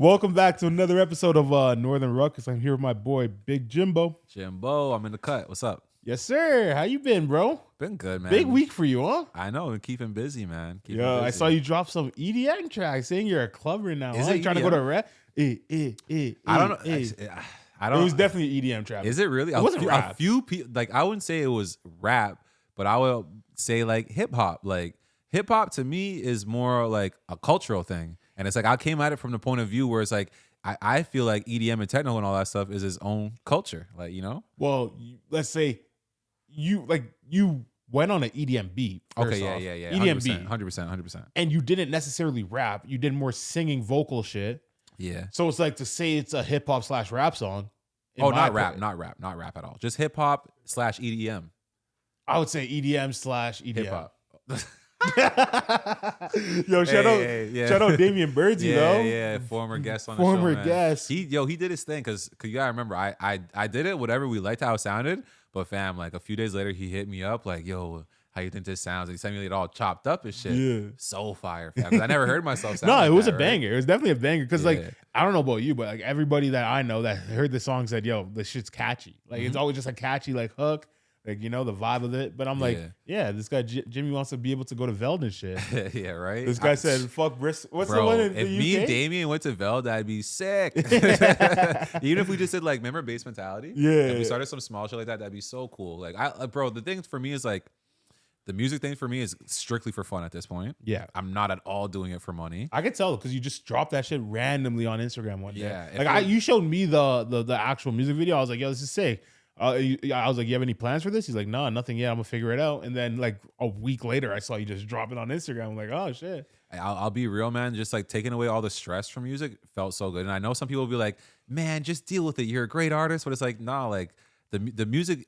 Welcome back to another episode of Northern Ruckus. I'm here with my boy, Big Jimbo. Jimbo, I'm in the cut. What's up? Yes, sir. How you been, bro? Been good, man. Big week for you, huh? I know. And keeping busy, man. Keeping Yo, busy. I saw you drop some EDM tracks saying you're a clubber now. Is huh? it You trying to go to EDM? rap? I don't know. I don't. It was definitely EDM trap. Is it really? It wasn't rap. A few people, like, I wouldn't say it was rap, but I would say like hip hop. Like hip hop to me is more like a cultural thing, and it's like I came at it from the point of view where it's like I feel like EDM and techno and all that stuff is its own culture. Like, you know. Well, let's say you went on an EDM beat. Okay, yeah. EDM 100%, beat, 100%. and you didn't necessarily rap. You did more singing, vocal shit. Yeah. So it's like to say it's a hip hop / rap song. Oh, not rap at all. Just hip hop / EDM. I would say EDM / EDM. Hip hop. Yo, shout out Damian Birdsey, though. Yeah, former guest on the show. Former guest. He did his thing because you gotta remember, I did it whatever we liked how it sounded, but fam, like a few days later he hit me up like, yo, how you think this sounds? And he sent me it all chopped up and shit. Yeah. So fire, fam. 'Cause I never heard myself sound No, like it was that, a banger. It was definitely a banger. Because Yeah. like, I don't know about you, but like everybody that I know that heard the song said, yo, this shit's catchy. Like it's always just a catchy like hook. Like, you know, the vibe of it. But I'm like, yeah, this guy Jimmy wants to be able to go to Veld and shit. Yeah, right. This guy said, fuck Bristol. What's Bro, the one in the if UK? me and Damien went to Veld, that'd be sick. Even if we just did like, remember Base Mentality? Yeah. If we started some small shit like that, that'd be so cool. Like, bro, the thing for me is like, the music thing for me is strictly for fun at this point. Yeah. I'm not at all doing it for money. I could tell because you just dropped that shit randomly on Instagram one day. Yeah, Like you showed me the actual music video. I was like, yo, this is sick. I was like, you have any plans for this? He's like, no, nothing yet. I'm gonna figure it out. And then like a week later, I saw you just drop it on Instagram. I'm like, oh shit. I'll be real, man. Just like taking away all the stress from music felt so good. And I know some people will be like, man, just deal with it. You're a great artist. But it's like, nah, like the music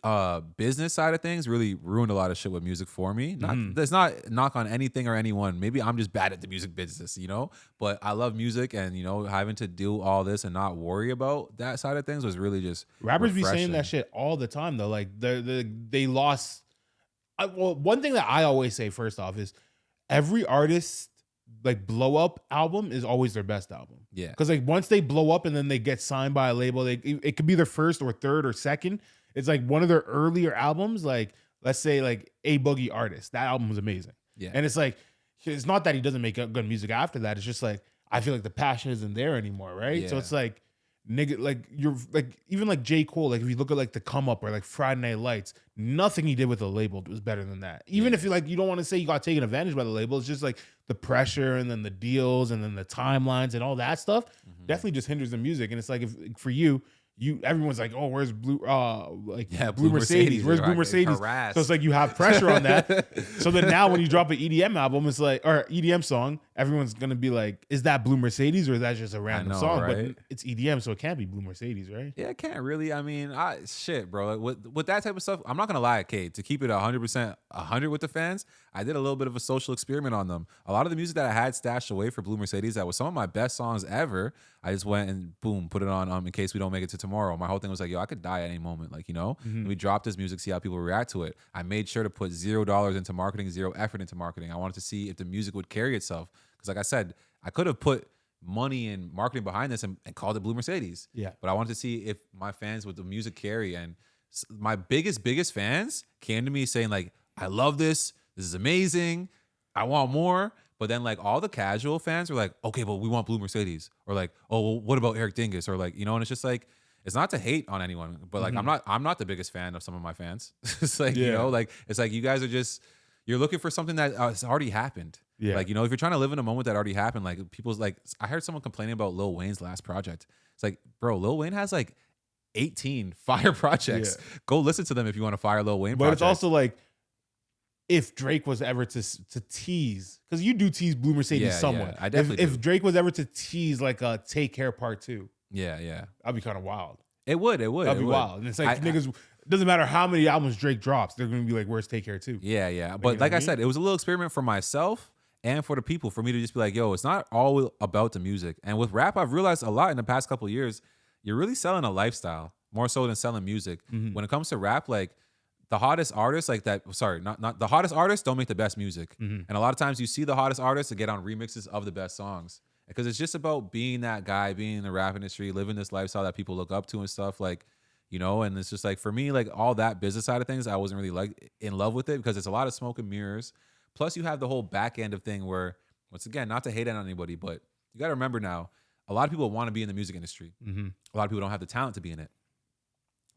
business side of things really ruined a lot of shit with music for me. There's not knock on anything or anyone. Maybe I'm just bad at the music business, you know? But I love music, and, you know, having to do all this and not worry about that side of things was really just Rappers refreshing. be saying that shit all the time, though. Like, they lost. Well, one thing that I always say, first off, is every artist, like, blow up album is always their best album. Yeah. Because, like, once they blow up and then they get signed by a label, it could be their first or third or second. It's like one of their earlier albums, like, let's say, like, A Boogie Artist. That album was amazing. Yeah. And it's like, it's not that he doesn't make good music after that. It's just like, I feel like the passion isn't there anymore, right? Yeah. So it's like, nigga, like, you're like, even like J. Cole, like, if you look at like the Come Up or like Friday Night Lights, nothing he did with the label was better than that. Even if you like, you don't want to say you got taken advantage by the label, it's just like the pressure and then the deals and then the timelines and all that stuff definitely just hinders the music. And it's like, if for you, everyone's like, oh, where's Blue Blue Mercedes? Where's Blue Mercedes? Harassed. So it's like you have pressure on that. So then now when you drop an EDM album, it's like, or EDM song, everyone's gonna be like, is that Blue Mercedes or is that just a random song? Right? But it's EDM, so it can't be Blue Mercedes, right? Yeah, it can't really. I mean, shit, bro. Like, with that type of stuff, I'm not gonna lie, Kate. To keep it 100%, 100 with the fans, I did a little bit of a social experiment on them. A lot of the music that I had stashed away for Blue Mercedes, that was some of my best songs ever. I just went and boom, put it on in case we don't make it to tomorrow. My whole thing was like, yo, I could die at any moment, like, you know. And we dropped this music, see how people react to it. I made sure to put $0 into marketing, 0 effort into marketing. I wanted to see if the music would carry itself, because like I said, I could have put money and marketing behind this and called it Blue Mercedes. Yeah. But I wanted to see if my fans would the music carry. And my biggest fans came to me saying like, I love this. This is amazing. I want more. But then like all the casual fans were like, okay, but we want Blue Mercedes. Or like, oh, well, what about Eric Dingus? Or like, you know, and it's just like, it's not to hate on anyone, but like I'm not the biggest fan of some of my fans. It's like, you know, like it's like you guys are just, you're looking for something that has already happened. Yeah. Like, you know, if you're trying to live in a moment that already happened, like people's like, I heard someone complaining about Lil Wayne's last project. It's like, bro, Lil Wayne has like 18 fire projects. Yeah. Go listen to them if you want to fire Lil Wayne. But it's also like, if Drake was ever to tease, because you do tease Blue Mercedes somewhat. Yeah, I definitely if Drake was ever to tease like a Take Care Part 2. Yeah. That'd be kind of wild. It would. That'd be wild. And it's like niggas, doesn't matter how many albums Drake drops, they're gonna be like, where's Take Care 2? Yeah. But like I said, it was a little experiment for myself and for the people, for me to just be like, yo, it's not all about the music. And with rap, I've realized a lot in the past couple of years, you're really selling a lifestyle more so than selling music. When it comes to rap, like the hottest artists like that, sorry, not the hottest artists don't make the best music. And a lot of times you see the hottest artists that get on remixes of the best songs. because it's just about being that guy, being in the rap industry, living this lifestyle that people look up to and stuff, like, you know. And it's just like, for me, like all that business side of things, I wasn't really like in love with it, because it's a lot of smoke and mirrors. Plus you have the whole back end of thing where, once again, not to hate on anybody, but you got to remember now, a lot of people want to be in the music industry. A lot of people don't have the talent to be in it.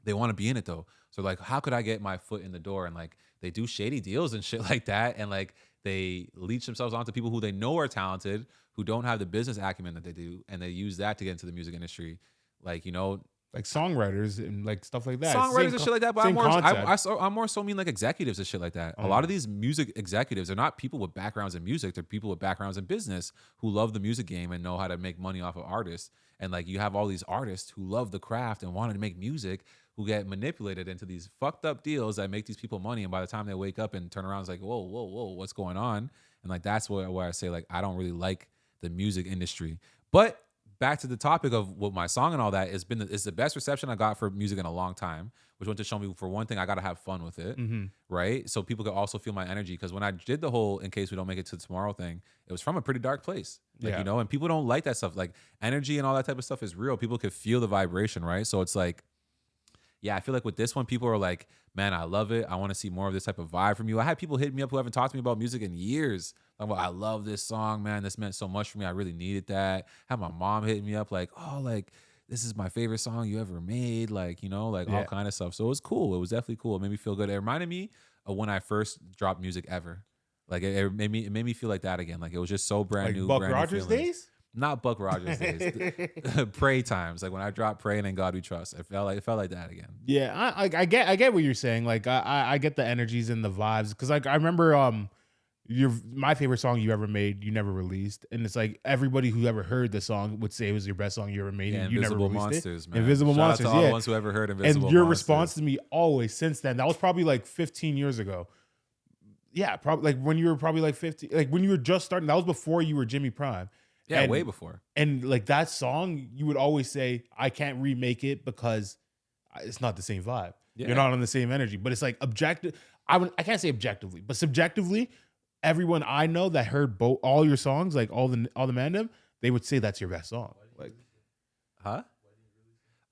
They want to be in it though. So like, how could I get my foot in the door? And like, they do shady deals and shit like that. And like, they leech themselves onto people who they know are talented, who don't have the business acumen that they do. And they use that to get into the music industry. Like, you know, like songwriters and like stuff like that. Songwriters and shit like that. But I'm more so mean like executives and shit like that. Oh. A lot of these music executives are not people with backgrounds in music. They're people with backgrounds in business who love the music game and know how to make money off of artists. And like, you have all these artists who love the craft and wanted to make music, who get manipulated into these fucked up deals that make these people money. And by the time they wake up and turn around, it's like, whoa, whoa, whoa, what's going on? And like, that's where I say, like, I don't really like the music industry. But back to the topic of what my song and all that has been, it's the best reception I got for music in a long time, which went to show me, for one thing, I got to have fun with it, right? So people could also feel my energy. Because when I did the whole "in case we don't make it to tomorrow" thing, it was from a pretty dark place, like, you know, and people don't like that stuff. Like, energy and all that type of stuff is real. People could feel the vibration, right? So it's like, yeah, I feel like with this one, people are like, man, I love it. I want to see more of this type of vibe from you. I had people hit me up who haven't talked to me about music in years. Like, well, I love this song, man. This meant so much for me. I really needed that. I had my mom hitting me up like, oh, like, this is my favorite song you ever made. Like, you know, like all kind of stuff. So it was cool. It was definitely cool. It made me feel good. It reminded me of when I first dropped music ever. Like, it made me feel like that again. Like, it was just so brand like new. Buck brand Rogers new days? Not Buck Rogers days. Pray times. Like when I dropped Pray and In God We Trust. It felt like that again. Yeah, I get what you're saying. Like I get the energies and the vibes. Cause like I remember my favorite song you ever made, you never released. And it's like everybody who ever heard the song would say it was your best song you ever made. Yeah, and you never Invisible released Monsters, it. man. Invisible Shout Monsters. out to all the ones who ever heard Invisible And your Monsters. response to me always since then, that was probably like 15 years ago. Yeah, probably like when you were probably like 50, like when you were just starting, that was before you were Jimmy Prime. Yeah, and, way before. And like that song, you would always say, I can't remake it because it's not the same vibe. Yeah. You're not on the same energy. But it's like objective. I can't say objectively, but subjectively, everyone I know that heard all your songs, like all the Mandem, they would say that's your best song. Like, huh?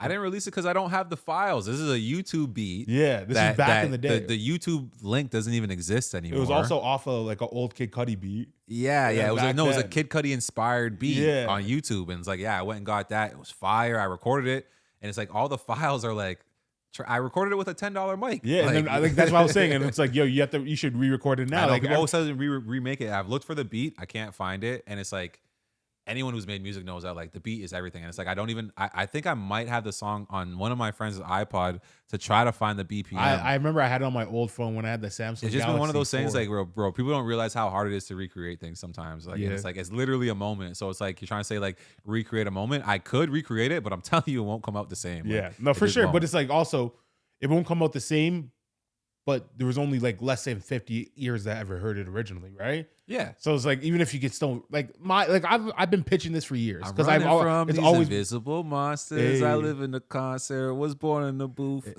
I didn't release it because I don't have the files. This is a YouTube beat. Yeah, this is back in the day. The YouTube link doesn't even exist anymore. It was also off of like an old Kid Cudi beat. Yeah. It was a Kid Cudi inspired beat on YouTube, and it's like, I went and got that. It was fire. I recorded it, and it's like all the files are like, I recorded it with a $10 mic. Yeah, like, and then I think that's what I was saying, and it's like, yo, you should re-record it now. Like people always say remake it. I've looked for the beat, I can't find it, and it's like, anyone who's made music knows that like the beat is everything. And it's like, I think I might have the song on one of my friends' iPod to try to find the BPM. I remember I had it on my old phone when I had the Samsung. It's just Galaxy been one of those 4. things like, bro, people don't realize how hard it is to recreate things sometimes. Like, and it's like, it's literally a moment. So it's like, you're trying to say like recreate a moment. I could recreate it, but I'm telling you, it won't come out the same. Yeah, like, no, for sure. Won't. But it's like also, it won't come out the same, but there was only like less than 50 ears that ever heard it originally, right? Yeah. So it's like, even if you could still I've been pitching this for years because I've always invisible monsters. I live in the concert, was born in the booth.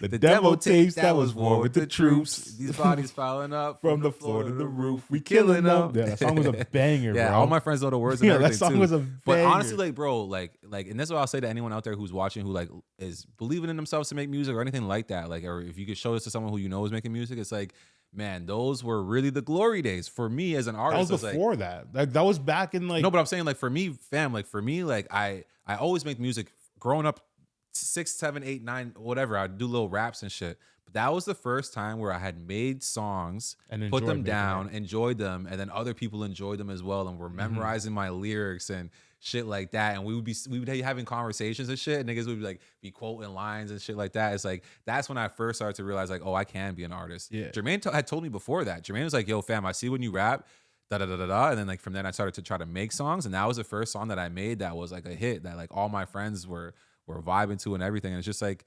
The demo tapes that was war with the troops. These bodies piling up from the floor to the roof. We killing them. Yeah, that song was a banger, bro. Yeah, all my friends know the words and everything that song too. was a banger. But honestly, like, bro, like, and that's what I'll say to anyone out there who's watching, who like is believing in themselves to make music or anything like that. Like, or if you could show this to someone who you know is making music, it's like, man, those were really the glory days for me as an artist. That was before that. Like, that was back in like... No, but I'm saying like for me, fam, like for me, like I always make music growing up 6, 7, 8, 9, whatever. I'd do little raps and shit. But that was the first time where I had made songs, and put them down, enjoyed them, and then other people enjoyed them as well and were memorizing my lyrics and shit like that. And we would be having conversations and shit, and niggas would be quoting lines and shit like that. It's like, that's when I first started to realize like, oh, I can be an artist. Yeah. Jermaine had told me before that. Jermaine was like, yo, fam, I see when you rap, da da da da da. And then like from then I started to try to make songs, and that was the first song that I made that was like a hit that like all my friends were vibing to and everything. And it's just like,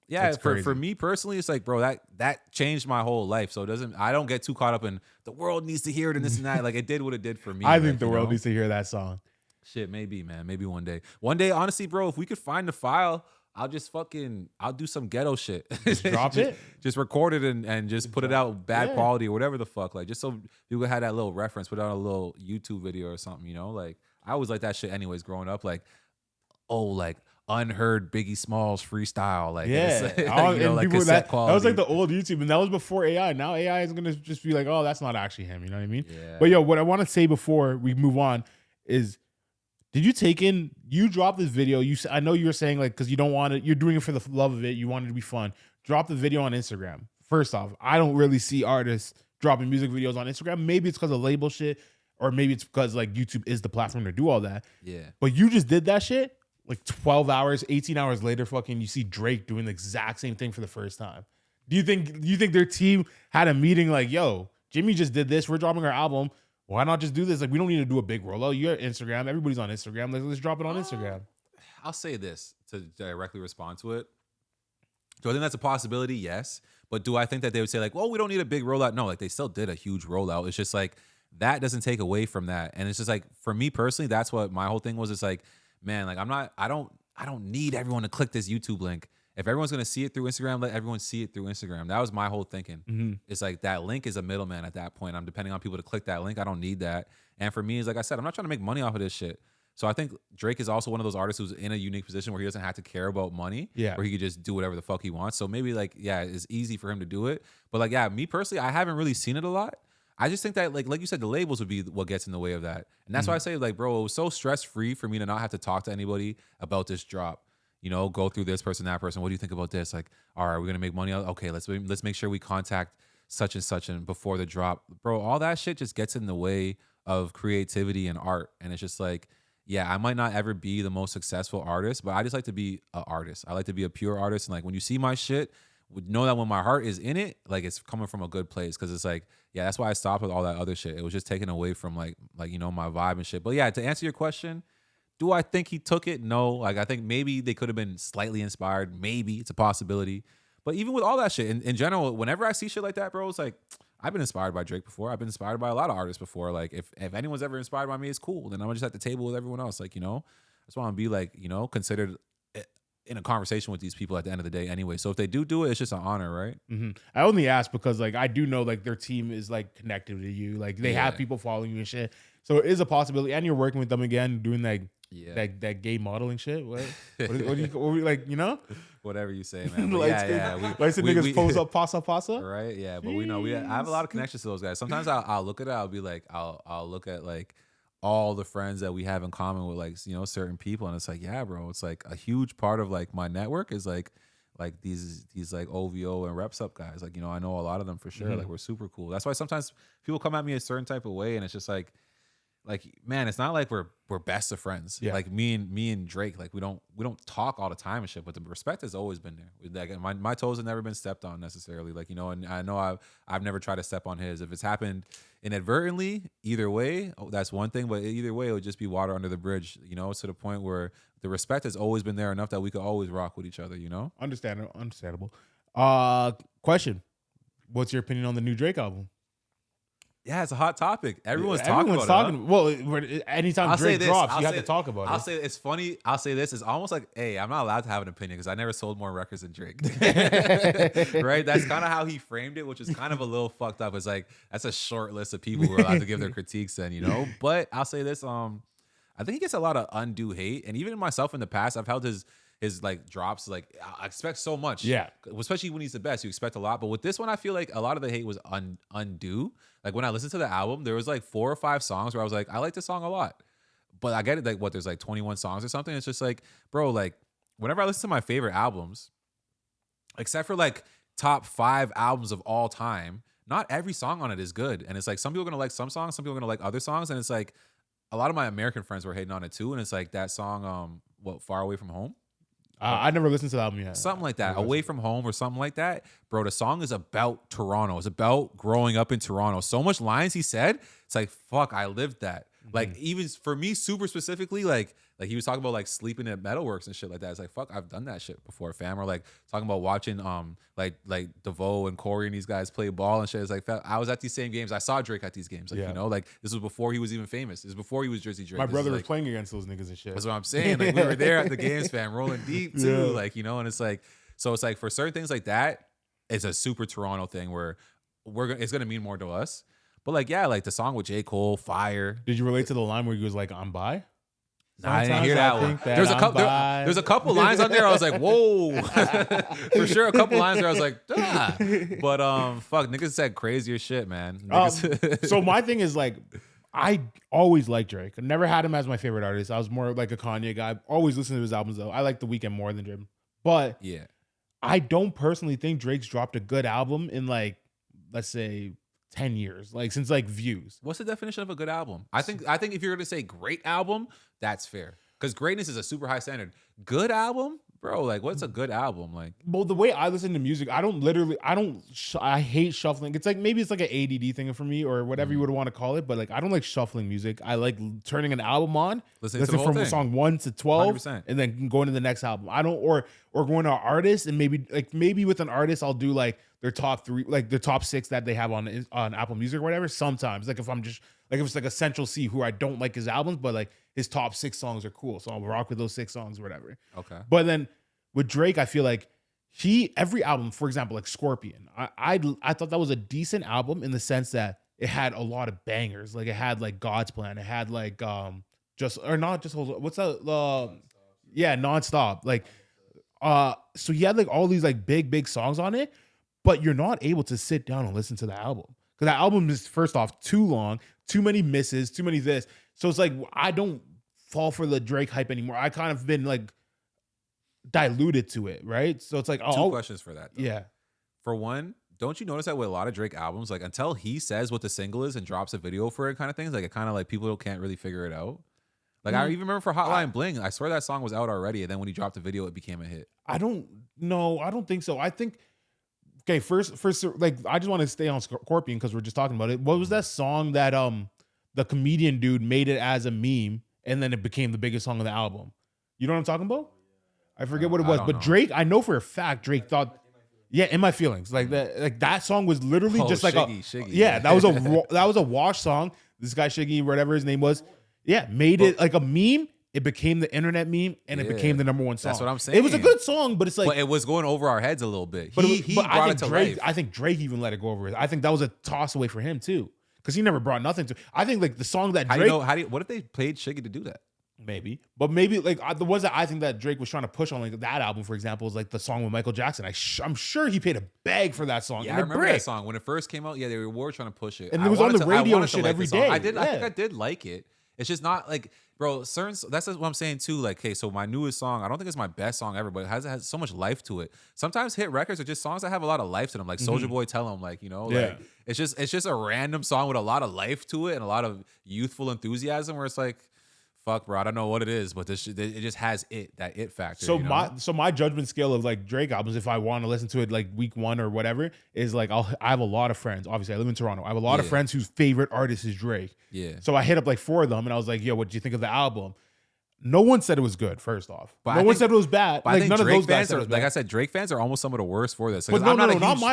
yeah, for me personally, it's like, bro, that changed my whole life. So I don't get too caught up in the world needs to hear it and this and that. Like, it did what it did for me. I think the world needs to hear that song. Shit, maybe, man. Maybe one day. One day, honestly, bro, if we could find the file, I'll do some ghetto shit. Just drop it? Just record it and just put it out bad quality or whatever the fuck. Like, just so people had that little reference, put out a little YouTube video or something, you know? Like, I always like that shit anyways growing up. Like, oh, like unheard Biggie Smalls freestyle. Like, Yeah, it's, you know, and like people cassette that was like quality. the old YouTube, and that was before AI. Now AI is gonna just be like, oh, that's not actually him. You know what I mean? Yeah. But yo, what I want to say before we move on is, did you take in? You dropped this video. I know you were saying like because you don't want it. You're doing it for the love of it. You want it to be fun. Drop the video on Instagram. First off, I don't really see artists dropping music videos on Instagram. Maybe it's because of label shit, or maybe it's because like YouTube is the platform to do all that. Yeah. But you just did that shit. Like 12 hours, 18 hours later, fucking you see Drake doing the exact same thing for the first time. Do you think their team had a meeting like, yo, Jimmy just did this, we're dropping our album, why not just do this? Like, we don't need to do a big rollout. You're Instagram, everybody's on Instagram, let's drop it on Instagram. I'll say this to directly respond to it. Do I think that's a possibility? Yes. But do I think that they would say like, well, we don't need a big rollout? No, like they still did a huge rollout. It's just like, that doesn't take away from that. And it's just like, for me personally, that's what my whole thing was. It's like, man, like I don't need everyone to click this YouTube link. If everyone's gonna see it through Instagram, let everyone see it through Instagram. That was my whole thinking. Mm-hmm. It's like that link is a middleman at that point. I'm depending on people to click that link. I don't need that. And for me, it's like I said, I'm not trying to make money off of this shit. So I think Drake is also one of those artists who's in a unique position where he doesn't have to care about money. Yeah. Where he could just do whatever the fuck he wants. So maybe like, yeah, it's easy for him to do it. But like, yeah, me personally, I haven't really seen it a lot. I just think that like you said, the labels would be what gets in the way of that. And that's why I say like, bro, it was so stress-free for me to not have to talk to anybody about this drop. You know, go through this person, that person. What do you think about this? Like, all right, we're gonna make money. Okay, let's make sure we contact such and before the drop. Bro, all that shit just gets in the way of creativity and art. And it's just like, yeah, I might not ever be the most successful artist, but I just like to be an artist. I like to be a pure artist. And like when you see my shit, know that when my heart is in it, like it's coming from a good place. Cause it's like, yeah, that's why I stopped with all that other shit. It was just taken away from like, you know, my vibe and shit. But yeah, to answer your question, do I think he took it? No. Like I think maybe they could have been slightly inspired. Maybe it's a possibility. But even with all that shit, in general, whenever I see shit like that, bro, it's like, I've been inspired by Drake before. I've been inspired by a lot of artists before. Like if anyone's ever inspired by me, it's cool. Then I'm just at the table with everyone else. Like, you know, I just want to be like, you know, considered in a conversation with these people at the end of the day anyway. So if they do it, it's just an honor, right? Mm-hmm. I only ask because like I do know like their team is like connected to you. Like they have people following you and shit. So it is a possibility. And you're working with them again, doing like that gay modeling shit. What do you like, you know? Whatever you say, man. Lightskin niggas pose up pasa. Right? Yeah. But we know I have a lot of connections to those guys. Sometimes I'll look at it, I'll be like, I'll look at like all the friends that we have in common with like, you know, certain people. And it's like, yeah, bro, it's like a huge part of like my network is like these like OVO and Reps Up guys. Like, you know, I know a lot of them for sure. Mm-hmm. Like we're super cool. That's why sometimes people come at me a certain type of way and it's just like, man, it's not like we're best of friends. Yeah. Like me and Drake, like we don't talk all the time and shit, but the respect has always been there. Like my toes have never been stepped on necessarily. Like, you know, and I know I've never tried to step on his. If it's happened inadvertently, either way, that's one thing. But either way, it would just be water under the bridge. You know, to the point where the respect has always been there enough that we could always rock with each other. You know, understandable. Question: what's your opinion on the new Drake album? Yeah, it's a hot topic. Everyone's talking about it. Huh? Well, anytime Drake drops, you have to talk about it. I'll say it's funny. I'll say this. It's almost like, hey, I'm not allowed to have an opinion because I never sold more records than Drake. Right? That's kind of how he framed it, which is kind of a little fucked up. It's like, that's a short list of people who are allowed to give their critiques then, you know? But I'll say this. I think he gets a lot of undue hate. And even myself in the past, I've held his like drops, like I expect so much. Yeah. Especially when he's the best, you expect a lot. But with this one, I feel like a lot of the hate was undue. Like when I listened to the album, there was like 4 or 5 songs where I was like, I like this song a lot. But I get it, like what, there's like 21 songs or something. It's just like, bro, like whenever I listen to my favorite albums, except for like top 5 albums of all time, not every song on it is good. And it's like some people are gonna like some songs, some people are gonna like other songs. And it's like a lot of my American friends were hating on it too. And it's like that song, Far Away From Home? I never listened to the album yet. Something like that. Away From Home or something like that. Bro, the song is about Toronto. It's about growing up in Toronto. So much lines he said. It's like, fuck, I lived that. Mm-hmm. Like, even for me, super specifically, like he was talking about like sleeping at Metalworks and shit like that. It's like, fuck, I've done that shit before, fam. Or like talking about watching like DeVoe and Corey and these guys play ball and shit. It's like, I was at these same games. I saw Drake at these games. Like, you know, like this was before he was even famous. This was before he was Jersey Drake. My brother was playing against those niggas and shit. That's what I'm saying. Like we were there at the games, fam, rolling deep too. Yeah. Like, you know, and it's like, so it's like for certain things like that, it's a super Toronto thing where it's gonna mean more to us. But like, yeah, like the song with J. Cole, Fire. Did you relate to the line where he was like, I'm bi? I didn't Sometimes hear I that one. think that There's a I'm couple. bi. There's a couple lines on there. I was like, whoa, for sure. A couple lines there. I was like, ah. But fuck, niggas said crazier shit, man. Niggas- So my thing is like, I always liked Drake. I never had him as my favorite artist. I was more like a Kanye guy. Always listened to his albums though. I like The Weeknd more than Drake. But yeah, I don't personally think Drake's dropped a good album in like, let's say 10 years, like since like Views. what's the definition of a good album? I think if you're gonna say great album, that's fair. Because greatness is a super high standard. Good album, bro. Like, what's a good album? Like, Well, the way I listen to music, I hate shuffling. It's like, maybe it's like an ADD thing for me or whatever you would want to call it. But like, I don't like shuffling music. I like turning an album on, Listening to the whole from thing. song 1 to 12, 100%. and then going to the next album. I don't, or going to an artist and maybe with an artist, I'll do like their top 3, like their top 6 that they have on Apple Music or whatever. Sometimes, like if I'm just like, if it's like a Central C who I don't like his albums, but like his top 6 songs are cool, so I'll rock with those 6 songs or whatever. okay, But then with Drake, I feel like every album, for example, like Scorpion, I thought that was a decent album in the sense that it had a lot of bangers. Like it had like God's Plan. It had like what's that? Yeah, Nonstop. Like so he had like all these like big songs on it, but you're not able to sit down and listen to the album. Because that album is, first off, too long, too many misses, too many this. So it's like I don't fall for the Drake hype anymore. I kind of been like diluted to it, right? So it's like, two questions for that. Though. Yeah. For one, don't you notice that with a lot of Drake albums, like until he says what the single is and drops a video for it, kind of things, like it kind of like people can't really figure it out. Like I even remember for Hotline Bling, I swear that song was out already, and then when he dropped the video, it became a hit. I don't think so. I think, okay, first, like I just want to stay on Scorpion because we're just talking about it. What was that song that the comedian dude made it as a meme and then it became the biggest song of the album? You know what I'm talking about? I forget what it was, but Drake, I know for a fact Drake thought, yeah, In My Feelings, like that song was literally just like Shiggy. Yeah, that was a wash song. This guy Shiggy, whatever his name was, yeah, made it like a meme. It became the internet meme, and it became the number 1 song. That's what I'm saying. It was a good song, but it's like, but it was going over our heads a little bit. But He but brought it to Drake, life. I think Drake even let it go over it. I think that was a toss away for him too, because he never brought nothing to. I think like the song that Drake, What if they played Shiggy to do that? maybe like the ones that I think that Drake was trying to push on, like that album, for example, is like the song with Michael Jackson. I'm sure he paid a bag for that song. Yeah, I remember that song when it first came out. Yeah, they were trying to push it, and it was on the radio and shit every day. I think I did like it. It's just not like, bro, that's what I'm saying too. Like, okay, so my newest song, I don't think it's my best song ever, but it has so much life to it. Sometimes hit records are just songs that have a lot of life to them, like Soulja Boy Tell 'Em, like, you know, like it's just a random song with a lot of life to it and a lot of youthful enthusiasm where it's like, fuck, bro, I don't know what it is, but it just has that it factor. So you know? my judgment scale of like Drake albums, if I want to listen to it like week 1 or whatever, is like I have a lot of friends. Obviously, I live in Toronto. I have a lot of friends whose favorite artist is Drake. Yeah. So I hit up like 4 of them, and I was like, "Yo, what did you think of the album?" No one said it was good. First off, But no one said it was bad. But Like I think none Drake of those guys fans said it are, was like bad. I said, Drake fans are almost some of the worst for this. But Because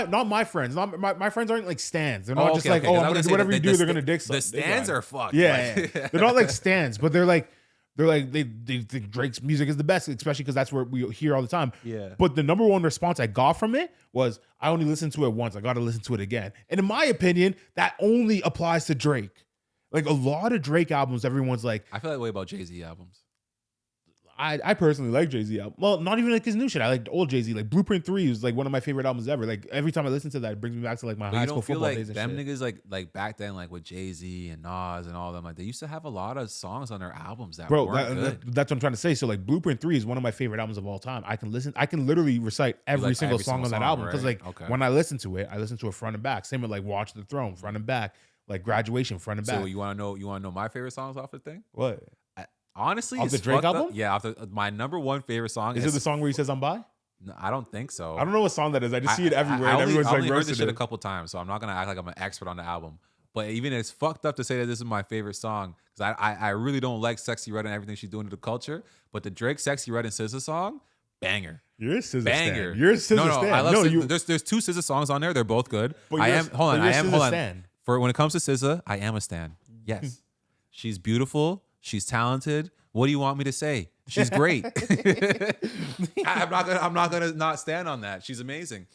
not my friends. My friends aren't like stans. They're not just like, okay, oh, 'cause I I'm was gonna do say whatever the- you the do. sta- They're gonna dick The suck. stands are fucked. Yeah, like- yeah. They're not like stands, but they're like they think Drake's music is the best, especially because that's what we hear all the time. Yeah. But the number 1 response I got from it was, I only listened to it once. I got to listen to it again. And in my opinion, that only applies to Drake. Like a lot of Drake albums, everyone's like, I feel that way about Jay-Z albums. I personally like Jay-Z album. Well, not even like his new shit. I like old Jay-Z. Like Blueprint 3 is like one of my favorite albums ever. Like every time I listen to that, it brings me back to like my But high you school don't feel football like days and them shit. niggas like back then, like with Jay-Z and Nas and all them, like they used to have a lot of songs on their albums that Bro, weren't good. that's what I'm trying to say. So like Blueprint 3 is one of my favorite albums of all time. I can literally recite every like single every song single on that song, album. Because right? like Okay. when I listen to it front and back. Same with like Watch the Throne, front and back. Like Graduation, front and back. So you want to know my favorite songs off the thing? What? Honestly, Off it's the Drake fucked up. album? Yeah, my number 1 favorite song Is it the song where he says I'm bi? No, I don't think so. I don't know what song that is. I just see it everywhere. I And only everyone's like heard this roasting shit a it. couple times, so I'm not gonna act like I'm an expert on the album. But even it's fucked up to say that this is my favorite song because I really don't like Sexy Red and everything she's doing to the culture. But the Drake Sexy Red and SZA song, banger. You're a SZA Banger. stan. You're a SZA no, stan. I love no, SZA. There's 2 SZA songs on there. They're both good. But I you're- am hold on. but you're I am SZA hold on. stan. For when it comes to SZA, I am a stan. Yes, she's beautiful. She's talented. What do you want me to say? She's great. I'm not gonna not stand on that. She's amazing.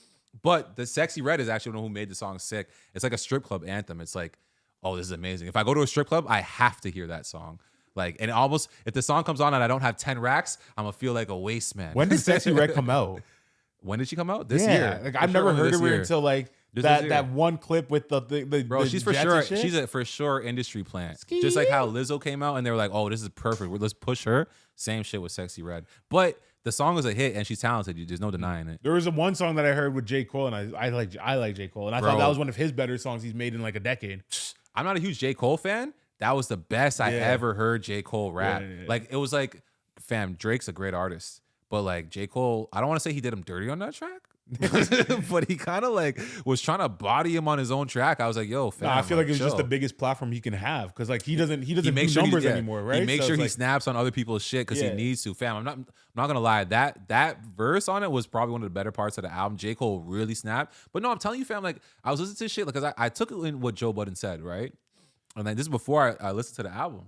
But the Sexy Red is actually the one who made the song sick. It's like a strip club anthem. It's like, oh, this is amazing. If I go to a strip club, I have to hear that song. Like, and almost if the song comes on and I don't have 10 racks, I'm gonna feel like a waste man. When did Sexy Red come out? When did she come out? This year. Like I've never heard of her until like that one clip with the bro. The she's for jets sure. and shit. She's a for sure industry plant. Just like how Lizzo came out and they were like, "Oh, this is perfect. Let's push her." Same shit with Sexy Red. But the song was a hit and she's talented. There's no denying it. There was one song that I heard with J. Cole, and I like J. Cole, and I thought that was one of his better songs he's made in like a decade. I'm not a huge J. Cole fan. That was the best I ever heard J. Cole rap. Yeah. Like it was like, fam, Drake's a great artist, but like J. Cole, I don't want to say he did him dirty on that track. But he kind of like was trying to body him on his own track. I was like, yo, fam, I feel like it was chill. just the biggest platform he can have because like he doesn't do makes numbers anymore, right? He makes So sure it's he like, snaps on other people's shit because he needs to. Fam, I'm not gonna lie. That verse on it was probably one of the better parts of the album. J. Cole really snapped. But no, I'm telling you, fam, like I was listening to shit because I took it in what Joe Budden said, right? And then this is before I listened to the album.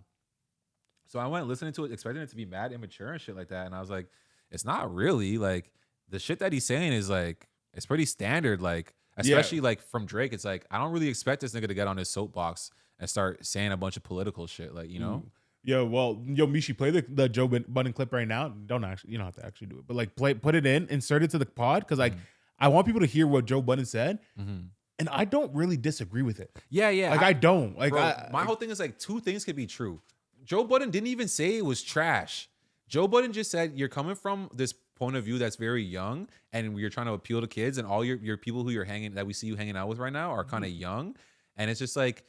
So I went listening to it, expecting it to be mad immature and shit like that. And I was like, it's not really. Like the shit that he's saying is like, it's pretty standard, like especially like from Drake. It's like I don't really expect this nigga to get on his soapbox and start saying a bunch of political shit, like you know. Mishi, play the Joe Budden clip right now. Don't actually, you don't have to actually do it, but like put it in, insert it to the pod because like I want people to hear what Joe Budden said, and I don't really disagree with it. Yeah. Like I don't like. Bro, my whole thing is like two things could be true. Joe Budden didn't even say it was trash. Joe Budden just said you're coming from this point of view that's very young and you're trying to appeal to kids and all your people who that we see you hanging out with right now are kind of young. And it's just like,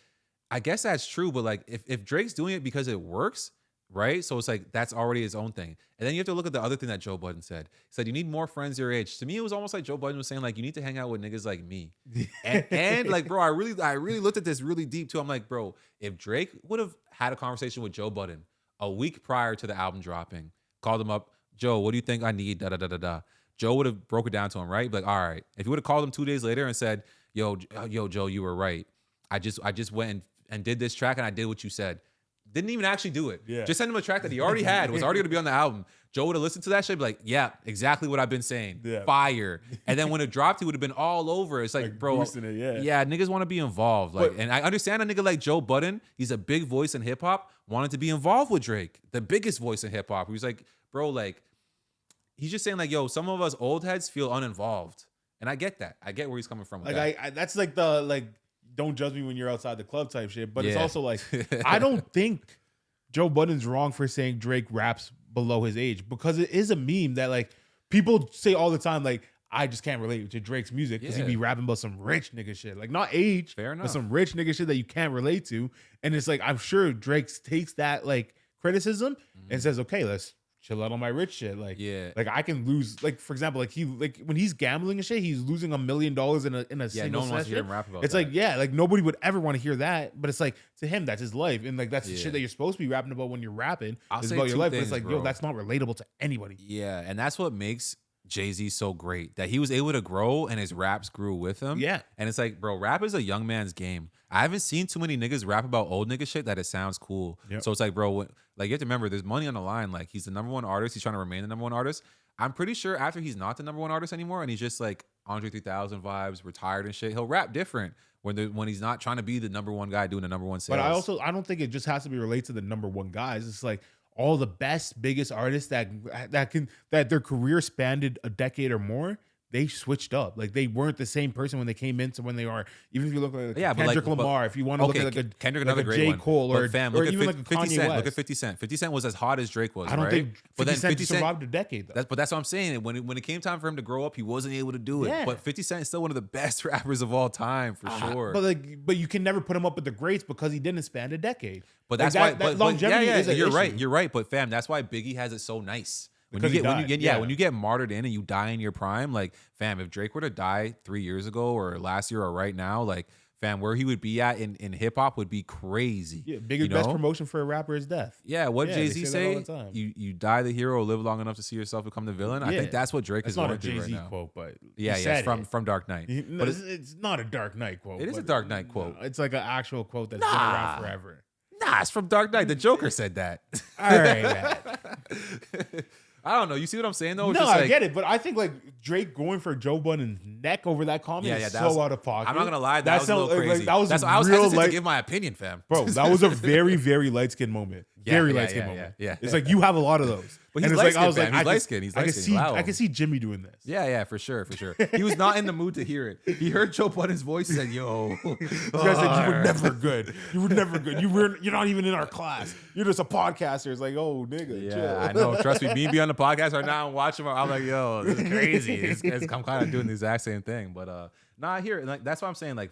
I guess that's true. But like if Drake's doing it because it works, right? So it's like, that's already his own thing. And then you have to look at the other thing that Joe Budden said. He said, you need more friends your age. To me, it was almost like Joe Budden was saying like, you need to hang out with niggas like me. and like, bro, I really looked at this really deep too. I'm like, bro, if Drake would have had a conversation with Joe Budden a week prior to the album dropping, called him up, Joe, what do you think I need? Da da da da da. Joe would have broke it down to him, right? Like, all right. If he would have called him 2 days later and said, yo, Joe, you were right. I just went and did this track and I did what you said. Didn't even actually do it. Yeah. Just send him a track that he already had, was already going to be on the album. Joe would have listened to that shit, be like, yeah, exactly what I've been saying. Yeah. Fire. And then when it dropped, he would have been all over. It's like bro, yeah, niggas want to be involved. Like, and I understand a nigga like Joe Budden, he's a big voice in hip hop, wanted to be involved with Drake, the biggest voice in hip hop. He was like, bro, like, he's just saying like, yo, some of us old heads feel uninvolved. And I get that. I get where he's coming from with like, that. I that's like the, like, don't judge me when you're outside the club type shit. But it's also like, I don't think Joe Budden's wrong for saying Drake raps below his age because it is a meme that like people say all the time, like, I just can't relate to Drake's music because he be rapping about some rich nigga shit. Like, not age, fair enough, but some rich nigga shit that you can't relate to. And it's like, I'm sure Drake takes that like criticism and says, okay, let's chill out on my rich shit. Like, like I can lose, like, for example, like when he's gambling and shit, he's losing $1 million in a single no one wants to hear session. him rap about It's that. like, like nobody would ever want to hear that, but it's like to him that's his life, and like that's the shit that you're supposed to be rapping about when you're rapping. It's about your life, but it's like, yo, that's not relatable to anybody. Yeah, and that's what makes Jay-Z so great, that he was able to grow and his raps grew with him. Yeah. And it's like, bro, rap is a young man's game. I haven't seen too many niggas rap about old nigga shit that it sounds cool. Yep. So it's like, bro, like you have to remember there's money on the line. Like he's the #1 artist. He's trying to remain the #1 artist. I'm pretty sure after he's not the #1 artist anymore and he's just like Andre 3000 vibes, retired and shit, he'll rap different when he's not trying to be the #1 guy doing the #1 sales. But I don't think it just has to be related to the #1 guys. It's like all the best, biggest artists that their career spanned a decade or more, they switched up. Like they weren't the same person when they came into when they are. Even if you look at Kendrick Lamar, if you want to look at like a Kendrick, like another great J. one. Cole or look even like a 50 Kanye Cent. West. Look at 50 Cent. 50 Cent was as hot as Drake was. I don't think 50 Cent survived a decade though. But that's what I'm saying. When it came time for him to grow up, he wasn't able to do it. Yeah. But 50 Cent is still one of the best rappers of all time for sure. But you can never put him up with the greats because he didn't span a decade. But that's why longevity is an you're issue. right. You're right. But fam, that's why Biggie has it so nice. When you get martyred in and you die in your prime, like fam, if Drake were to die 3 years ago or last year or right now, like fam, where he would be at in hip hop would be crazy. Yeah, biggest best promotion for a rapper is death. Yeah, what Jay-Z say? You die the hero, live long enough to see yourself become the villain. I think that's what Drake is going through right now. It's not a Jay-Z quote, but it's from Dark Knight. But it's not a Dark Knight quote. It is a Dark Knight quote. No, it's like an actual quote that's been around forever. Nah, it's from Dark Knight. The Joker said that. All right. I don't know. You see what I'm saying though? No, I get it, but I think like Drake going for Joe Budden's neck over that comment is so out of pocket. I'm not gonna lie, that was a little crazy. I was hesitant to give my opinion, fam. Bro, that was a very, very light skin moment. very light skin moment. It's like you have a lot of those. But and he's it's light like, skin, he's light skin. He's light skin. I can see Jimmy doing this. Yeah, for sure. He was not in the mood to hear it. He heard Joe Budden's voice and said, "Yo, this guy said you were never good. You were never good. You're not even in our class. You're just a podcaster." It's like, oh, nigga, chill. I know. Trust me, be on the podcast right now and watch him. I'm like, yo, this is crazy. I'm kind of doing the exact same thing. But I hear it. Like, that's what I'm saying. Like,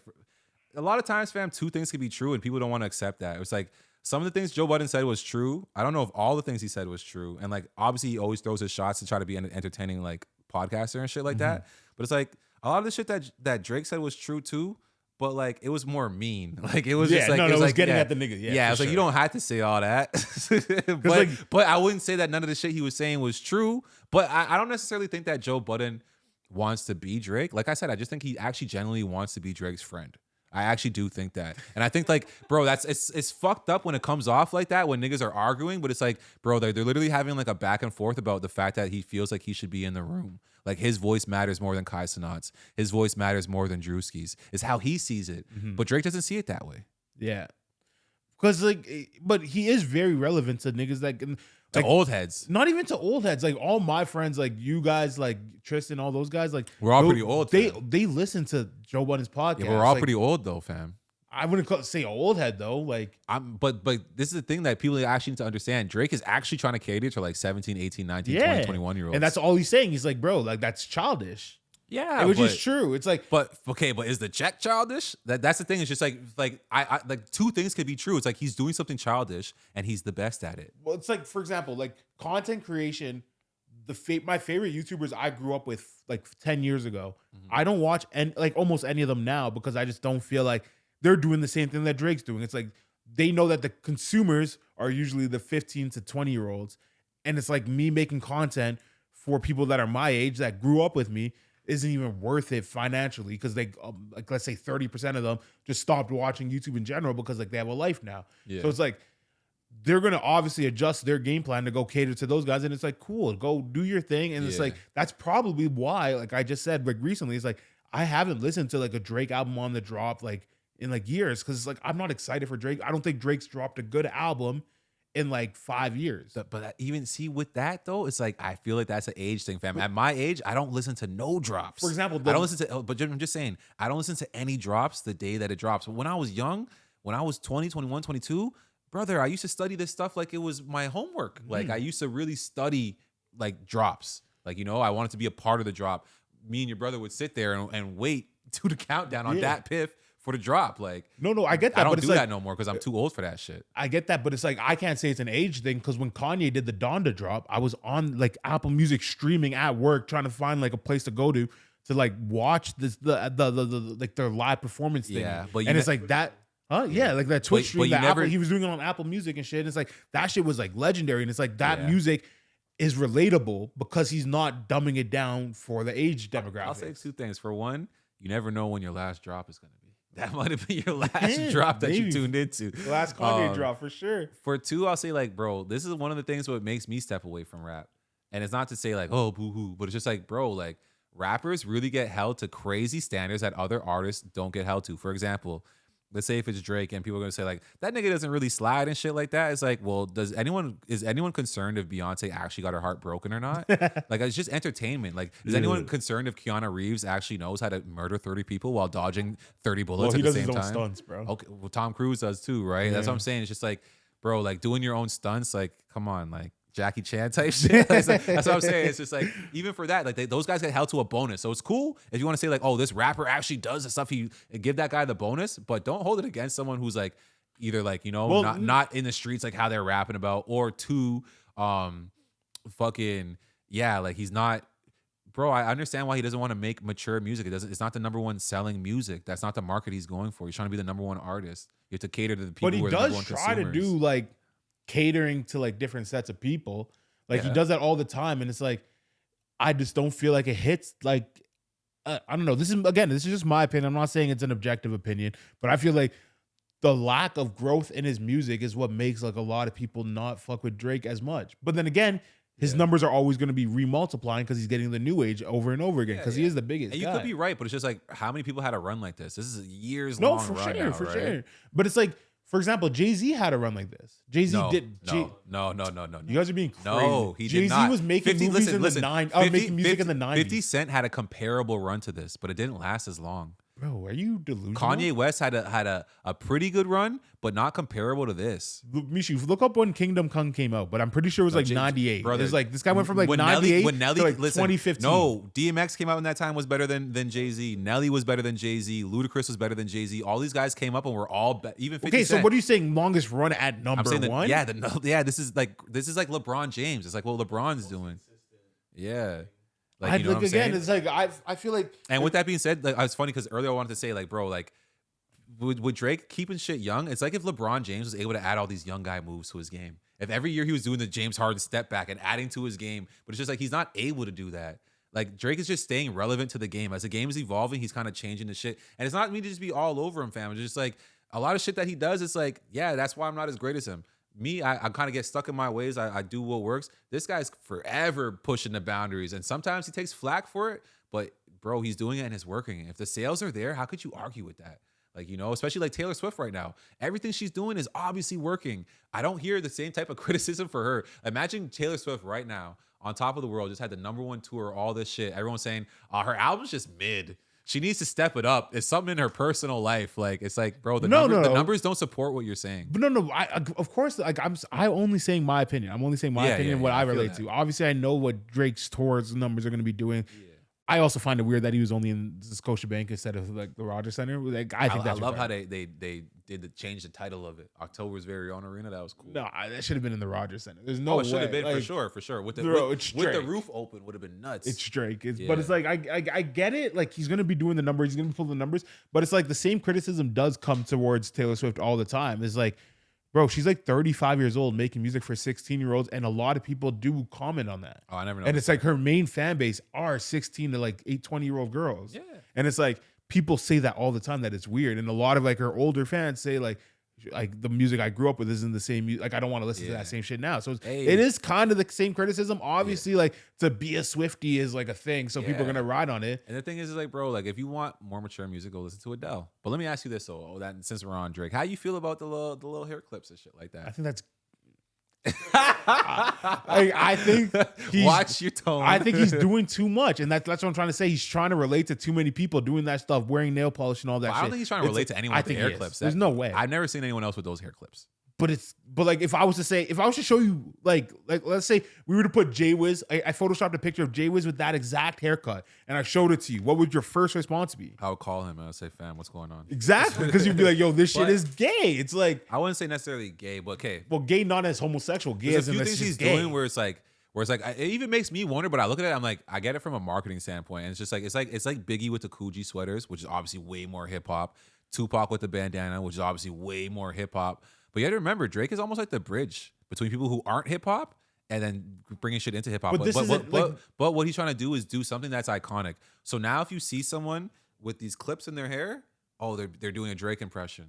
a lot of times, fam, two things can be true, and people don't want to accept that. It's like some of the things Joe Budden said was true. I don't know if all the things he said was true. And like, obviously, he always throws his shots to try to be an entertaining like podcaster and shit like that. But it's like a lot of the shit that Drake said was true too. But like, it was more mean. Like, it was just like, it was like getting at the nigga. Yeah, it's like, you don't have to say all that. but I wouldn't say that none of the shit he was saying was true. But I don't necessarily think that Joe Budden wants to be Drake. Like I said, I just think he actually genuinely wants to be Drake's friend. I actually do think that. And I think like, bro, it's fucked up when it comes off like that, when niggas are arguing, but it's like, bro, they're literally having like a back and forth about the fact that he feels like he should be in the room. Like his voice matters more than Kai Cenat's. His voice matters more than Drewski's. Is how he sees it. But Drake doesn't see it that way. Yeah. Because like, but he is very relevant to niggas that can, to like, old heads. Not even to old heads. Like all my friends, like you guys, like Tristan, all those guys, like we're all pretty old. They listen to Joe Budden's podcast. Yeah, we're all pretty old though, fam. I wouldn't say old head though. Like but this is the thing that people actually need to understand. Drake is actually trying to cater to like 17, 18, 19, 20, 21 year olds. And that's all he's saying. He's like, bro, like that's childish. Yeah, which is true. It's like, but is the check childish? That's the thing. It's just like I like two things could be true. It's like he's doing something childish and he's the best at it. Well, it's like, for example, like content creation. My favorite YouTubers I grew up with like 10 years ago. I don't watch like almost any of them now because I just don't feel like they're doing the same thing that Drake's doing. It's like they know that the consumers are usually the 15 to 20 year olds, and it's like me making content for people that are my age that grew up with me isn't even worth it financially because they like, let's say 30% of them just stopped watching YouTube in general because like they have a life now. Yeah. So it's like they're gonna obviously adjust their game plan to go cater to those guys, and it's like, cool, go do your thing. And it's like that's probably why, like I just said, like recently, it's like I haven't listened to like a Drake album on the drop like in like years because it's like I'm not excited for Drake. I don't think Drake's dropped a good album in like 5 years. But even see with that though, it's like I feel like that's an age thing, fam. At my age, I don't listen to no drops. For example, I don't listen to. But I'm just saying, I don't listen to any drops the day that it drops. But when I was young, when I was 20, 21, 22, brother, I used to study this stuff like it was my homework. Like I used to really study like drops. Like, you know, I wanted to be a part of the drop. Me and your brother would sit there and wait to the countdown on that piff for the drop. Like, no, I get that. I don't do that no more because I'm too old for that shit. I get that, but it's like I can't say it's an age thing because when Kanye did the Donda drop, I was on like Apple Music streaming at work trying to find like a place to go to like watch this the like their live performance thing. Yeah, but it's like that. Yeah, like that Twitch stream that he was doing it on Apple Music and shit. And it's like that shit was like legendary, and it's like that music is relatable because he's not dumbing it down for the age demographic. I'll say two things. For one, you never know when your last drop is going to be. That might have been your last drop that you tuned into. The last Kanye drop for sure. For two, I'll say like, bro, this is one of the things what makes me step away from rap. And it's not to say like, oh, boo-hoo, but it's just like, bro, like rappers really get held to crazy standards that other artists don't get held to. For example, let's say if it's Drake and people are gonna say like that nigga doesn't really slide and shit like that. It's like, well, is anyone concerned if Beyonce actually got her heart broken or not? Like it's just entertainment. Like is anyone concerned if Keanu Reeves actually knows how to murder 30 people while dodging 30 bullets at the same time? He does his own stunts, bro. Okay, well Tom Cruise does too, right? That's what I'm saying. It's just like, bro, like doing your own stunts. Like, come on, like Jackie Chan type shit. That's what I'm saying. It's just like, even for that, like those guys get held to a bonus. So it's cool if you want to say like, oh, this rapper actually does the stuff, you give that guy the bonus, but don't hold it against someone who's like either like, you know, not in the streets like how they're rapping about, or two, fucking, yeah, like he's not. Bro, I understand why he doesn't want to make mature music. It's not the number one selling music. That's not the market he's going for. He's trying to be the number one artist. You have to cater to the people who are the number one consumers. But he does try to do like catering to like different sets of people. Like he does that all the time, and it's like I just don't feel like it hits. Like I don't know. This is just my opinion. I'm not saying it's an objective opinion, but I feel like the lack of growth in his music is what makes like a lot of people not fuck with Drake as much. But then again, his numbers are always going to be remultiplying because he's getting the new age over and over again because he is the biggest guy. You could be right, but it's just like how many people had a run like this? This is a years long run. For sure. But it's like For example, Jay-Z had a run like this. Jay-Z No, did. no. You guys are being crazy. No, he did not. Jay-Z was making movies in the 90s. Making music in the 90s. 50 Cent had a comparable run to this, but it didn't last as long. Bro, are you delusional? Kanye West had a pretty good run, but not comparable to this. Mishu, look up when Kingdom Come came out, but I'm pretty sure it was like 98. Brother, It's like this guy went from like 98 to like 2015. No, DMX came out in that time was better than Jay-Z. Nelly was better than Jay-Z. Ludacris was better than Jay-Z. All these guys came up and were all even 50 Okay, Cent. so what are you saying? Longest run at number I'm saying one? this is like LeBron James. It's like what LeBron's doing. Yeah. Like, you know what I'm saying? It's like I feel like. And with that being said, like it's funny because earlier I wanted to say like, bro, like with Drake keeping shit young, it's like if LeBron James was able to add all these young guy moves to his game. If every year he was doing the James Harden step back and adding to his game, but it's just like he's not able to do that. Like Drake is just staying relevant to the game. As the game is evolving, he's kind of changing the shit. And it's not me to just be all over him, fam. It's just like a lot of shit that he does. It's like, yeah, that's why I'm not as great as him. Me, I kind of get stuck in my ways. I do what works. This guy's forever pushing the boundaries. And sometimes he takes flack for it. But, bro, he's doing it and it's working. If the sales are there, how could you argue with that? Like, you know, especially like Taylor Swift right now. Everything she's doing is obviously working. I don't hear the same type of criticism for her. Imagine Taylor Swift right now on top of the world, just had the #1 tour, all this shit. Everyone's saying, her album's just mid. She needs to step it up. It's something in her personal life. Like, it's like, bro, the numbers don't support what you're saying. But no. Of course, like I'm only saying my opinion. I'm only saying my opinion, what I relate to. Obviously, I know what Drake's tours numbers are going to be doing. Yeah. I also find it weird that he was only in the Scotiabank instead of like the Rogers Center. Like, I love how they did change the title of it. October's Very Own Arena. That was cool. No, that should have been in the Rogers Center. There's no way. It should have been like, for sure. With the roof open would have been nuts. It's Drake. But it's like I get it. Like he's gonna be doing the numbers. He's gonna pull the numbers. But it's like the same criticism does come towards Taylor Swift all the time. It's like, bro, she's like 35 years old making music for 16-year-olds, and a lot of people do comment on that. Oh, I never know. And it's like her main fan base are 16 to like 20-year-old girls. Yeah. And it's like people say that all the time that it's weird, and a lot of like her older fans say like the music I grew up with isn't the same music. Like I don't want to listen to that same shit now. So it is kind of the same criticism. Obviously, like to be a Swiftie is like a thing, so people are gonna ride on it. And the thing is like, bro, like if you want more mature music, go listen to Adele. But let me ask you this, that since we're on Drake, how you feel about the little hair clips and shit like that? I think that's. I think watch your tone. I think he's doing too much, and that's what I'm trying to say. He's trying to relate to too many people doing that stuff, wearing nail polish and all that. I don't think he's trying to relate to anyone with the hair clips. There's no way. I've never seen anyone else with those hair clips. But like if I was to show you like let's say we were to put Jay Wiz, I photoshopped a picture of Jay Wiz with that exact haircut and I showed it to you, what would your first response be? I would call him and I'd say, fam, what's going on? Exactly, because you'd be like, yo, this shit is gay. It's like, I wouldn't say necessarily gay, but okay. Well, gay not as homosexual, gay There's as a few things he's gay. doing where it's like it even makes me wonder, but I look at it, I'm like, I get it from a marketing standpoint, and it's just like it's like Biggie with the Coogee sweaters, which is obviously way more hip hop. Tupac with the bandana, which is obviously way more hip hop. But you got to remember, Drake is almost like the bridge between people who aren't hip hop and then bringing shit into hip hop. But what he's trying to do is do something that's iconic. So now if you see someone with these clips in their hair, they're doing a Drake impression.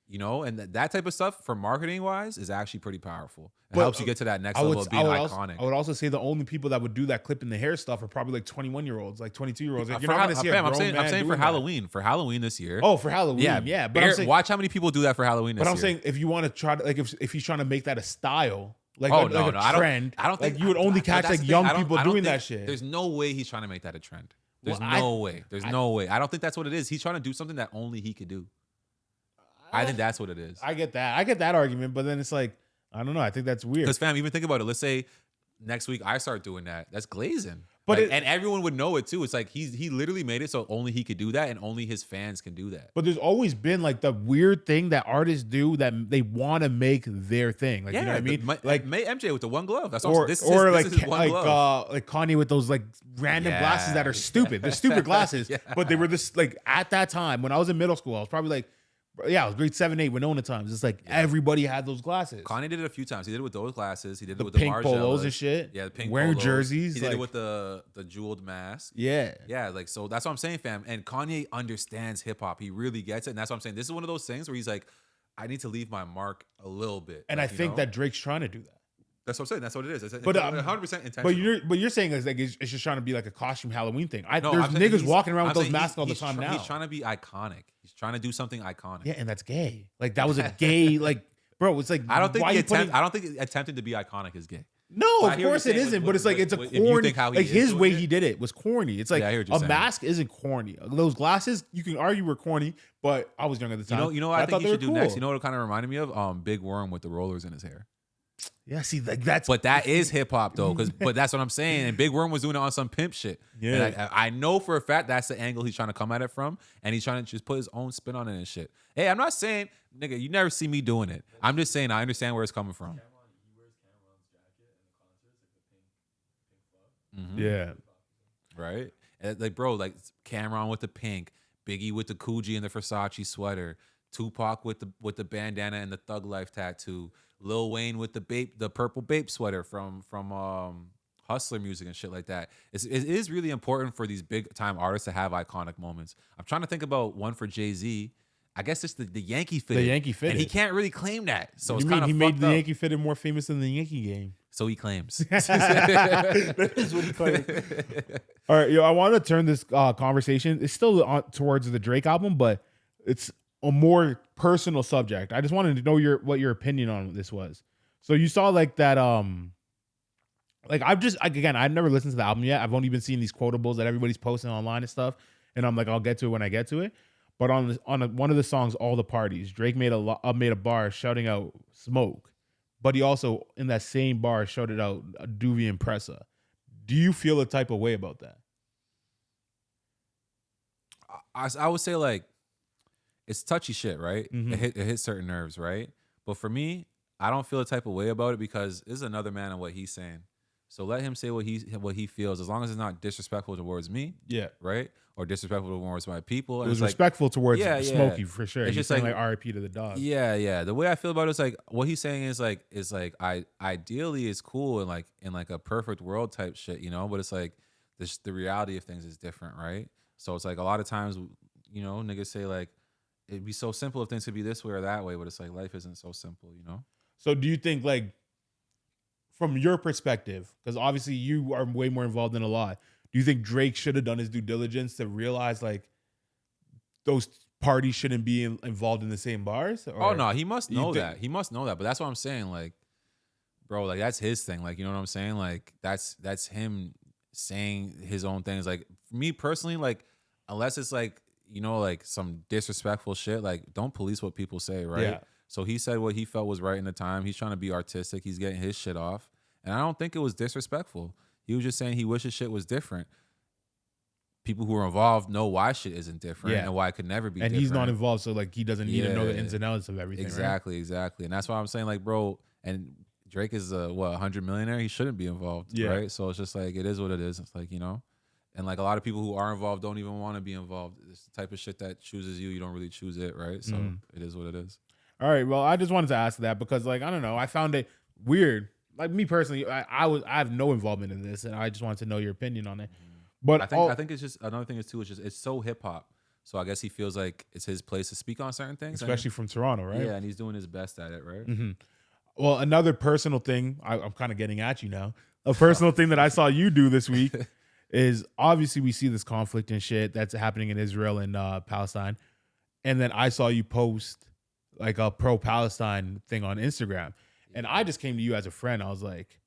You know, and that type of stuff for marketing wise is actually pretty powerful. It helps you get to that next level of being iconic. I would also say the only people that would do that clip in the hair stuff are probably like 21-year-olds, like 22-year-olds. Like, you're not gonna see I'm saying for Halloween. For Halloween this year. Oh, for Halloween, yeah. But watch how many people do that for Halloween this year. But I'm saying if you want to try to, like, if he's trying to make that a style, like a trend, I don't think you would only catch like young people doing that shit. There's no way he's trying to make that a trend. There's no way. There's no way. I don't think that's what it is. He's trying to do something that only he could do. I think that's what it is. I get that argument, but then it's like, I don't know. I think that's weird. Because fam, even think about it. Let's say next week I start doing that. That's glazing. But and everyone would know it too. It's like he literally made it so only he could do that and only his fans can do that. But there's always been like the weird thing that artists do that they want to make their thing. Like, you know what I mean? Like MJ with the one glove. That's or Kanye with those like random glasses that are stupid. They're stupid glasses. But they were this like at that time when I was in middle school, I was probably like, I was grade 7, 8 Winona times. It's like everybody had those glasses. Kanye did it a few times. He did it with those glasses. He did it with the pink polos and shit. Yeah, the pink wearing polos. jerseys. He did it with the jeweled mask. Yeah. Yeah, like so that's what I'm saying, fam. And Kanye understands hip hop. He really gets it. And that's what I'm saying. This is one of those things where he's like, I need to leave my mark a little bit. And I think that Drake's trying to do that. That's what I'm saying. That's what it is. It's But 100% intentional. but you're saying it's like it's just trying to be like a costume Halloween thing. No, There's I'm saying niggas walking around with those masks all the he's time now. He's trying to be iconic. He's trying to do something iconic. Yeah, and that's gay. Like that was a gay like bro. It's like I don't think why I don't think attempting to be iconic is gay. No, But I of hear what course you're it saying isn't. with- But it's like with- it's a if you corny. think how he Like is his doing way it. he did it was corny. It's like Yeah, I hear what you're a saying. mask isn't corny. Those glasses you can argue were corny, but I was young at the time. You know what I think thought he they should were do next? cool. You know what it kind of reminded me of? Big Worm with the rollers in his hair. Yeah, see, like that's But that is hip hop though, but that's what I'm saying. And Big Worm was doing it on some pimp shit. Yeah. And I know for a fact that's the angle he's trying to come at it from, and he's trying to just put his own spin on it and shit. Hey, I'm not saying, nigga, you never see me doing it. I'm just saying I understand where it's coming from. yeah. Right? And like, bro, like Cameron with the pink, Biggie with the Coogee and the Versace sweater, Tupac with the bandana and the Thug Life tattoo, Lil Wayne with the purple Bape sweater from Hustler music and shit like that. It is really important for these big time artists to have iconic moments. I'm trying to think about one for Jay-Z. I guess it's the Yankee fitted. The Yankee fitted. And he can't really claim that. So it's You kind mean of he made the up. Yankee fitted more famous than the Yankee game? So he claims. That is what he claimed. All right, yo, I want to turn this conversation. It's still towards the Drake album, but it's a more personal subject. I just wanted to know what your opinion on this was. So you saw like that, like I've never listened to the album yet. I've only been seeing these quotables that everybody's posting online and stuff, and I'm like, I'll get to it when I get to it. But on one of the songs, All the Parties, Drake made a bar shouting out "Smoke," but he also in that same bar shouted out "Doobie and Pressa." Do you feel a type of way about that? I would say like it's touchy shit, right? Mhm. It hits certain nerves, right? But for me, I don't feel a type of way about it because this is another man and what he's saying. So let him say what he feels, as long as it's not disrespectful towards me, Yeah, right? Or disrespectful towards my people. it And was it's like, respectful towards yeah, Smokey for sure. It's He's just saying like- like R.I.P. to the dog. yeah. The way I feel about it is like what he's saying is like I ideally it's cool and like in like a perfect world type shit, you know. But it's like the reality of things is different, right? So it's like a lot of times, you know, niggas say like it'd be so simple if things could be this way or that way, but it's like life isn't so simple, you know. So do you think like from your perspective, because obviously you are way more involved in a lot, do you think Drake should have done his due diligence to realize like those parties shouldn't be involved in the same bars? Or Oh no, he must you know think- that. He must know that. But that's what I'm saying. Like, bro, like that's his thing. Like, you know what I'm saying? Like, that's him saying his own things. Like, for me personally, like, unless it's like, you know, like some disrespectful shit, like, don't police what people say, right? Yeah. So he said what he felt was right in the time. He's trying to be artistic. He's getting his shit off. And I don't think it was disrespectful. He was just saying he wishes shit was different. People who are involved know why shit isn't different Yeah. and why it could never be and different. he's not involved, so like he doesn't need to know the Yeah. ins and outs of everything. Right? Exactly. And that's why I'm saying, like, bro, and Drake is a 100 millionaire. He shouldn't be involved, Yeah. right? So it's just like it is what it is. It's like, you know, and like a lot of people who are involved don't even want to be involved. It's the type of shit that chooses you. You don't really choose it, right? So it is what it is. All right. Well, I just wanted to ask that because, like, I don't know. I found it weird. Like me personally, I have no involvement in this, and I just wanted to know your opinion on it. But I think it's just another thing is too. It's so hip hop. So I guess he feels like it's his place to speak on certain things, especially from Toronto, right? Yeah, and he's doing his best at it, right? Mm-hmm. Well, another personal thing, I'm kind of getting at you now. A personal thing that I saw you do this week is obviously we see this conflict and shit that's happening in Israel and Palestine, and then I saw you post like a pro-Palestine thing on Instagram, and I just came to you as a friend. I was like,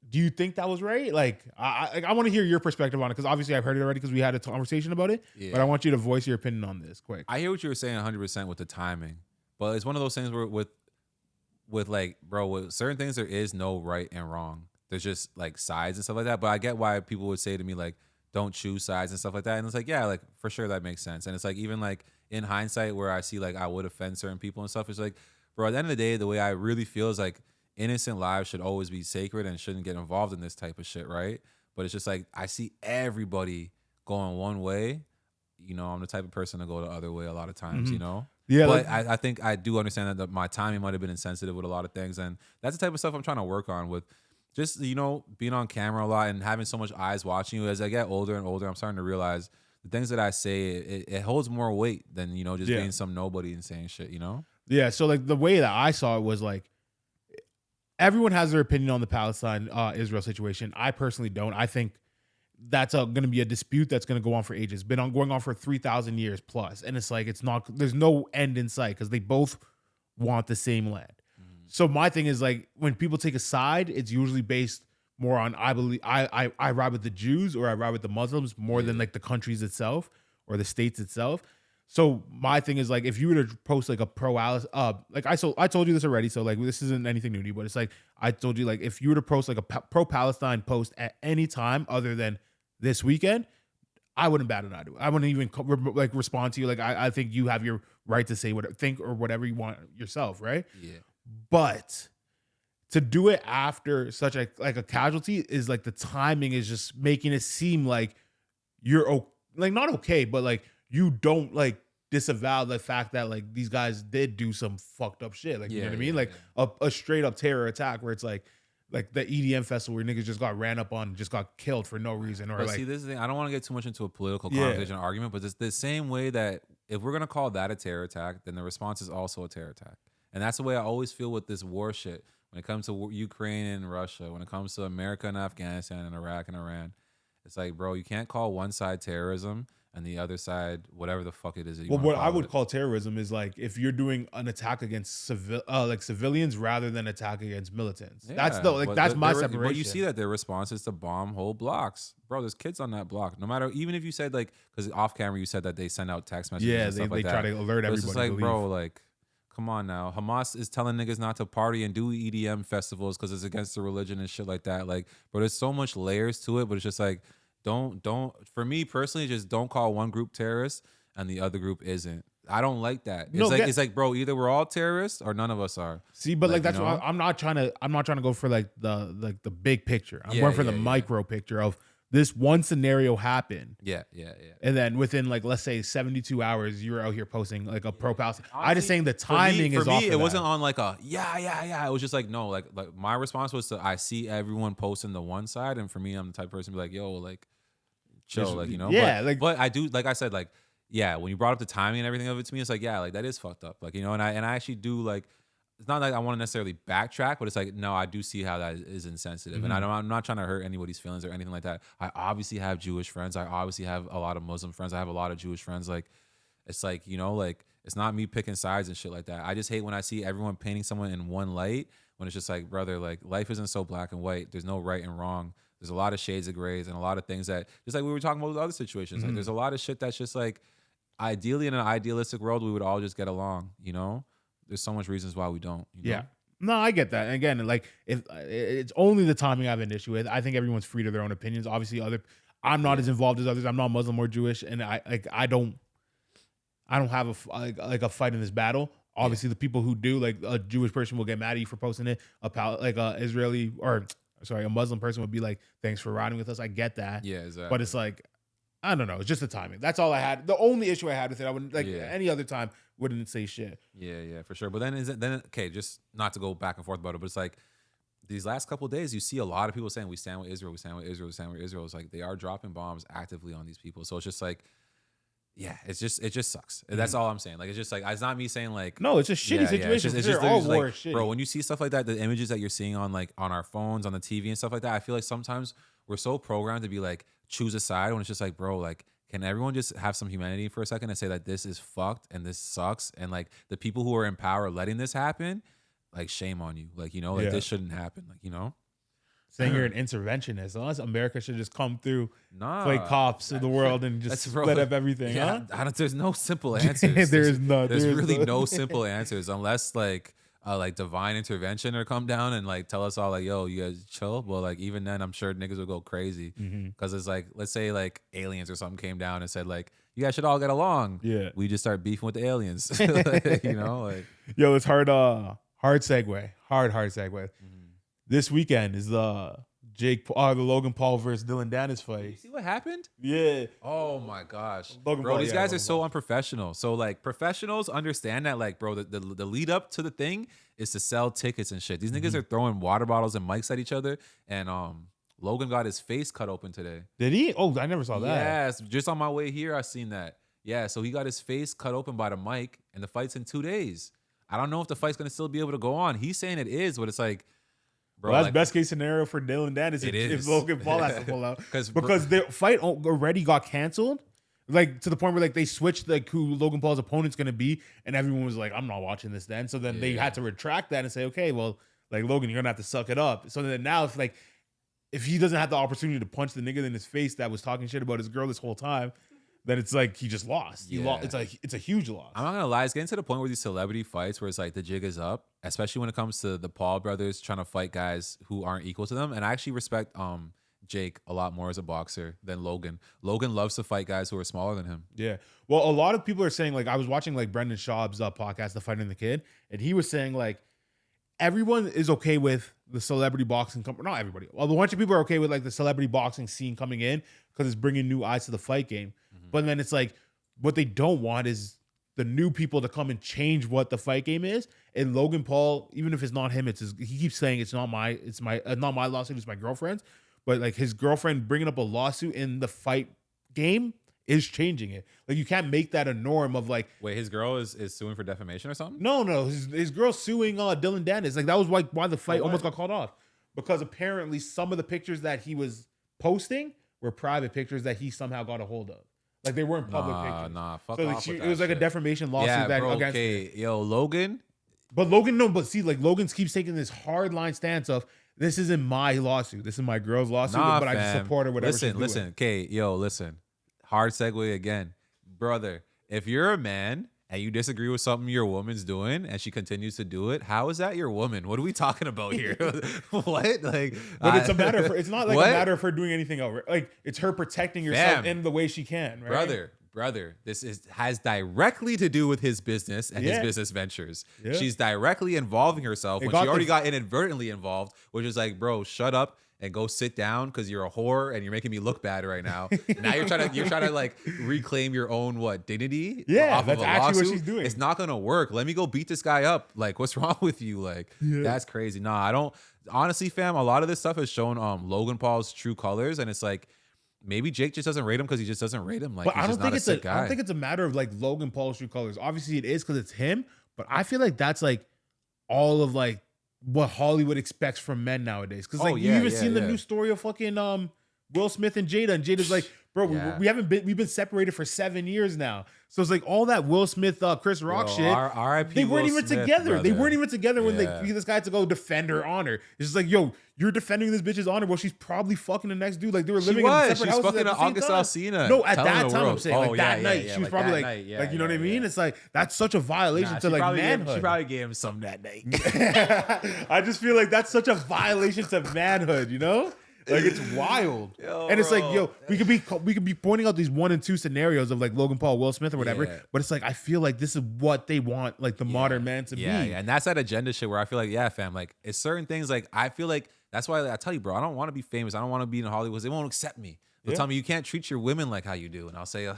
do you think that was right? Like, I want to hear your perspective on it because obviously I've heard it already because we had a conversation about it. Yeah. But I want you to voice your opinion on this quick. I hear what you were saying 100% with the timing, but it's one of those things where with like, bro, with certain things there is no right and wrong. There's just like sides and stuff like that. But I get why people would say to me like, don't choose sides and stuff like that. And it's like, yeah, like for sure that makes sense. And it's like even like in hindsight where I see like I would offend certain people and stuff. It's like, bro, at the end of the day, the way I really feel is like innocent lives should always be sacred and shouldn't get involved in this type of shit, right? But it's just like I see everybody going one way. You know, I'm the type of person to go the other way a lot of times, you know? Yeah, But like, I think I do understand that my timing might have been insensitive with a lot of things. And that's the type of stuff I'm trying to work on with just, you know, being on camera a lot and having so much eyes watching you. As I get older and older, I'm starting to realize the things that I say, it holds more weight than, you know, just being some nobody and saying shit, you know? yeah. So like the way that I saw it was like, everyone has their opinion on the Palestine Israel situation. I personally don't. I think that's going to be a dispute that's going to go on for ages. Going on for 3,000 years plus, and it's like there's no end in sight because they both want the same land. So my thing is like when people take a side, it's usually based more on I ride with the Jews or I ride with the Muslims more than like the countries itself or the states itself. So my thing is like if you were to post like a like I told you this already, so like this isn't anything new to you, but it's like I told you like if you were to post like a pro-Palestine post at any time other than this weekend, I wouldn't bat an eye to it. I wouldn't even like respond to you. Like I think you have your right to say whatever you want yourself, right? Yeah. But to do it after such a casualty is like the timing is just making it seem like you're like not okay, but like you don't like disavow the fact that like these guys did do some fucked up shit. Like you know what I mean? Like a straight up terror attack where it's like the EDM festival where niggas just got ran up on and just got killed for no reason. Or but like see, this is the thing. I don't want to get too much into a political conversation or argument, but it's the same way that if we're gonna call that a terror attack, then the response is also a terror attack. And that's the way I always feel with this war shit. When it comes to Ukraine and Russia, when it comes to America and Afghanistan and Iraq and Iran, it's like, bro, you can't call one side terrorism and the other side whatever the fuck it is. That you what I would call terrorism is like if you're doing an attack against civilians rather than attack against militants. Yeah, That's my separation. But you see that their response is to bomb whole blocks, bro. There's kids on that block. No matter, even if you said like, because off camera you said that they send out text messages. Yeah, and stuff they try to alert everybody. It's just like, bro, like. Come on now. Hamas is telling niggas not to party and do EDM festivals because it's against the religion and shit like that. Like, but there's so much layers to it. But it's just like, don't. For me personally, just don't call one group terrorist and the other group isn't. I don't like that. It's like, bro, either we're all terrorists or none of us are. See, but like that's why I'm not trying to go for like the big picture. I'm going for the micro picture of this one scenario happened. Yeah. And then within like let's say 72 hours, you're out here posting like a pro-Palestine. I just saying the timing is off. For me, it wasn't on like a yeah. It was just like no, like my response was to I see everyone posting the one side, and for me, I'm the type of person to be like, yo, like chill, like you know. Yeah, but I do, like I said, like yeah, when you brought up the timing and everything of it to me, it's like yeah, like that is fucked up, like you know, and I actually do like. It's not like I want to necessarily backtrack, but it's like, no, I do see how that is insensitive. And I'm not trying to hurt anybody's feelings or anything like that. I obviously have Jewish friends. I obviously have a lot of Muslim friends. I have a lot of Jewish friends. Like, it's like, you know, like, it's not me picking sides and shit like that. I just hate when I see everyone painting someone in one light when it's just like, brother, like, life isn't so black and white. There's no right and wrong. There's a lot of shades of grays and a lot of things that, just like we were talking about with other situations, like, there's a lot of shit that's just like, ideally in an idealistic world, we would all just get along, you know? There's so much reasons why we don't. You know? Yeah. No, I get that. And again, like if it's only the timing I have an issue with. I think everyone's free to their own opinions. Obviously, I'm not as involved as others. I'm not Muslim or Jewish, and I don't have a fight in this battle. Obviously, the people who do, like a Jewish person will get mad at you for posting it. A Muslim person would be like, "Thanks for riding with us." I get that. Yeah, exactly. But it's like, I don't know. It's just the timing. That's all I had. The only issue I had with it, I wouldn't any other time wouldn't say shit. Yeah, for sure. But then okay, just not to go back and forth about it, but it's like these last couple of days, you see a lot of people saying we stand with Israel, we stand with Israel, we stand with Israel. It's like they are dropping bombs actively on these people. So it's just like, yeah, it just sucks. That's all I'm saying. Like it's just like it's not me saying like no, it's just shitty situations. It's just all war like, shitty. bro. When you see stuff like that, the images that you're seeing on like on our phones, on the TV and stuff like that, I feel like sometimes we're so programmed to be like choose a side when it's just like, bro, like. Can everyone just have some humanity for a second and say that this is fucked and this sucks and like the people who are in power letting this happen, like shame on you, like you know, like this shouldn't happen, like you know. Saying you're an interventionist, unless America should just come through, play cops of the world and just split up everything. Yeah, huh? There's no simple answers. There's really no simple answers unless like divine intervention or come down and like tell us all like, yo, you guys chill. Well, like even then, I'm sure niggas would go crazy because it's like, let's say like aliens or something came down and said like, you guys should all get along. Yeah, we just start beefing with the aliens. You know, like yo, it's hard segue, hard segue. This weekend is the Logan Paul versus Dylan Dennis fight. You see what happened? Yeah. Oh my gosh, bro, these guys are so unprofessional. So like professionals understand that like, bro, the lead up to the thing is to sell tickets and shit. These niggas are throwing water bottles and mics at each other, and Logan got his face cut open today. Did he? Oh, I never saw that. Yes, just on my way here, I seen that. Yeah, so he got his face cut open by the mic, and the fight's in 2 days. I don't know if the fight's gonna still be able to go on. He's saying it is, but it's like, Bro, Well, that's like, best case scenario for Dylan Dennis It if is. Logan Paul has to pull out. Because Because the fight already got canceled. Like to the point where like they switched like who Logan Paul's opponent's gonna be, and everyone was like, I'm not watching this then. So then they had to retract that and say, okay, well, like Logan, you're gonna have to suck it up. So then now it's like if he doesn't have the opportunity to punch the nigga in his face that was talking shit about his girl this whole time, then it's like he just lost. He lost. It's a huge loss. I'm not gonna lie, it's getting to the point where these celebrity fights where it's like the jig is up, especially when it comes to the Paul brothers trying to fight guys who aren't equal to them. And I actually respect Jake a lot more as a boxer than Logan. Logan loves to fight guys who are smaller than him. Yeah. Well, a lot of people are saying, like, I was watching like Brendan Schaub's podcast, The Fighting the Kid, and he was saying like everyone is okay with the celebrity boxing not everybody. Well, a bunch of people are okay with like the celebrity boxing scene coming in because it's bringing new eyes to the fight game. But then it's like what they don't want is the new people to come and change what the fight game is. And Logan Paul, even if it's not him, he keeps saying it's not my lawsuit, it's my girlfriend's. But like his girlfriend bringing up a lawsuit in the fight game is changing it. Like you can't make that a norm of like. Wait, his girl is suing for defamation or something? No, his girl suing Dylan Dennis. Like that was like why the fight almost got called off, because apparently some of the pictures that he was posting were private pictures that he somehow got a hold of. Like they weren't public pictures. Fuck So off with it that was like shit. a defamation lawsuit bro, against. Okay, yo, Logan. But Logan keeps taking this hard line stance of this isn't my lawsuit. This is my girl's lawsuit, but I just support her whatever she's doing. Listen. Okay, yo, listen. Hard segue again. Brother, if you're a man and you disagree with something your woman's doing and she continues to do it, how is that your woman? What are we talking about here? What? Like, but it's a matter of it's not like a matter of her doing anything else. Like it's her protecting herself in the way she can, right? Brother, this has directly to do with his business and his business ventures. Yeah. She's directly involving herself when she already got inadvertently involved, which is like, bro, shut up and go sit down because you're a whore and you're making me look bad right now. Now you're trying to like reclaim your own dignity? Yeah, off that's of a actually lawsuit? what she's doing. It's not gonna work. Let me go beat this guy up. Like, what's wrong with you? Like, that's crazy. Nah, I don't. Honestly, fam, a lot of this stuff has shown Logan Paul's true colors, and it's like. Maybe Jake just doesn't rate him because he just doesn't rate him. Like, but I don't think it's a matter of like Logan Paul's true colors. Obviously, it is because it's him. But I feel like that's like all of like what Hollywood expects from men nowadays. Because like you even seen the new story of fucking Will Smith and Jada's like, bro, we've been separated for 7 years now. So it's like all that Will Smith, Chris Rock shit. They weren't even together. Brother. They weren't even together when this guy had to go defend her honor. It's just like, yo, you're defending this bitch's honor. Well, she's probably fucking the next dude. Like they were living in separate houses. She was fucking August Alsina. No, at that time I'm saying like that night. She was probably like, night. Like you know what I mean? It's like that's such a violation to like manhood. She probably gave him some that night. I just feel like that's such a violation to manhood. You know? Like it's wild, and it's like, yo, we could be pointing out these 1 and 2 scenarios of like Logan Paul, Will Smith, or whatever. But it's like I feel like this is what they want, like the modern man to be. Yeah, and that's that agenda shit where I feel like, fam, like it's certain things. Like I feel like that's why I tell you, bro, I don't want to be famous. I don't want to be in Hollywood because they won't accept me. They'll tell me you can't treat your women like how you do, and I'll say, I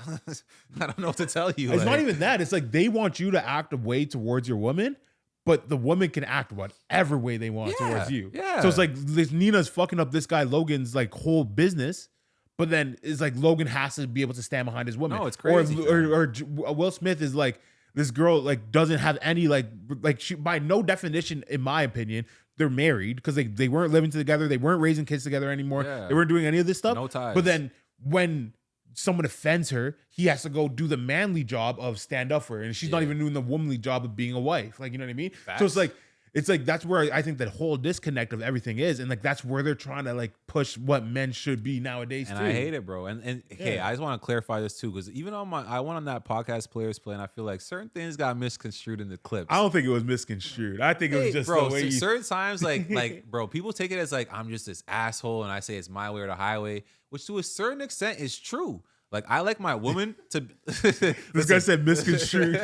don't know what to tell you. It's not even that. It's like they want you to act a way towards your woman. But the woman can act whatever way they want towards you. Yeah. So it's like this Nina's fucking up this guy Logan's like whole business, but then it's like Logan has to be able to stand behind his woman. No, it's crazy. Or Will Smith is like this girl like doesn't have any like she by no definition in my opinion they're married because they weren't living together, they weren't raising kids together anymore. They weren't doing any of this stuff. No ties. But then when someone offends her, he has to go do the manly job of stand up for her, and she's not even doing the womanly job of being a wife. Like, you know what I mean? Facts. So it's like that's where I think that whole disconnect of everything is, and like that's where they're trying to like push what men should be nowadays. And I hate it, bro. And okay, I just want to clarify this too, because even on I went on that podcast Players Play, and I feel like certain things got misconstrued in the clips. I don't think it was misconstrued. I think it was just bro. The way certain times, like bro, people take it as like I'm just this asshole, and I say it's my way or the highway, which to a certain extent is true. Like I like my woman to. This guy said misconstrued.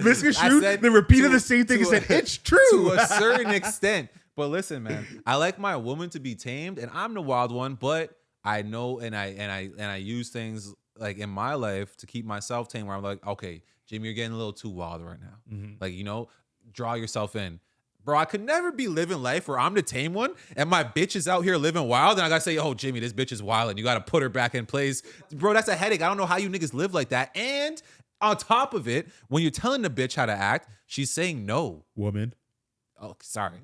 Misconstrued. They repeated the same thing and said it's true to a certain extent. But listen, man, I like my woman to be tamed, and I'm the wild one. But I know, and I use things like in my life to keep myself tamed. Where I'm like, okay, Jimmy, you're getting a little too wild right now. Mm-hmm. Like draw yourself in. Bro, I could never be living life where I'm the tame one and my bitch is out here living wild and I gotta say, oh, Jimmy, this bitch is wild and you gotta put her back in place. Bro, that's a headache. I don't know how you niggas live like that. And on top of it, when you're telling the bitch how to act, she's saying no. Woman. Oh, sorry.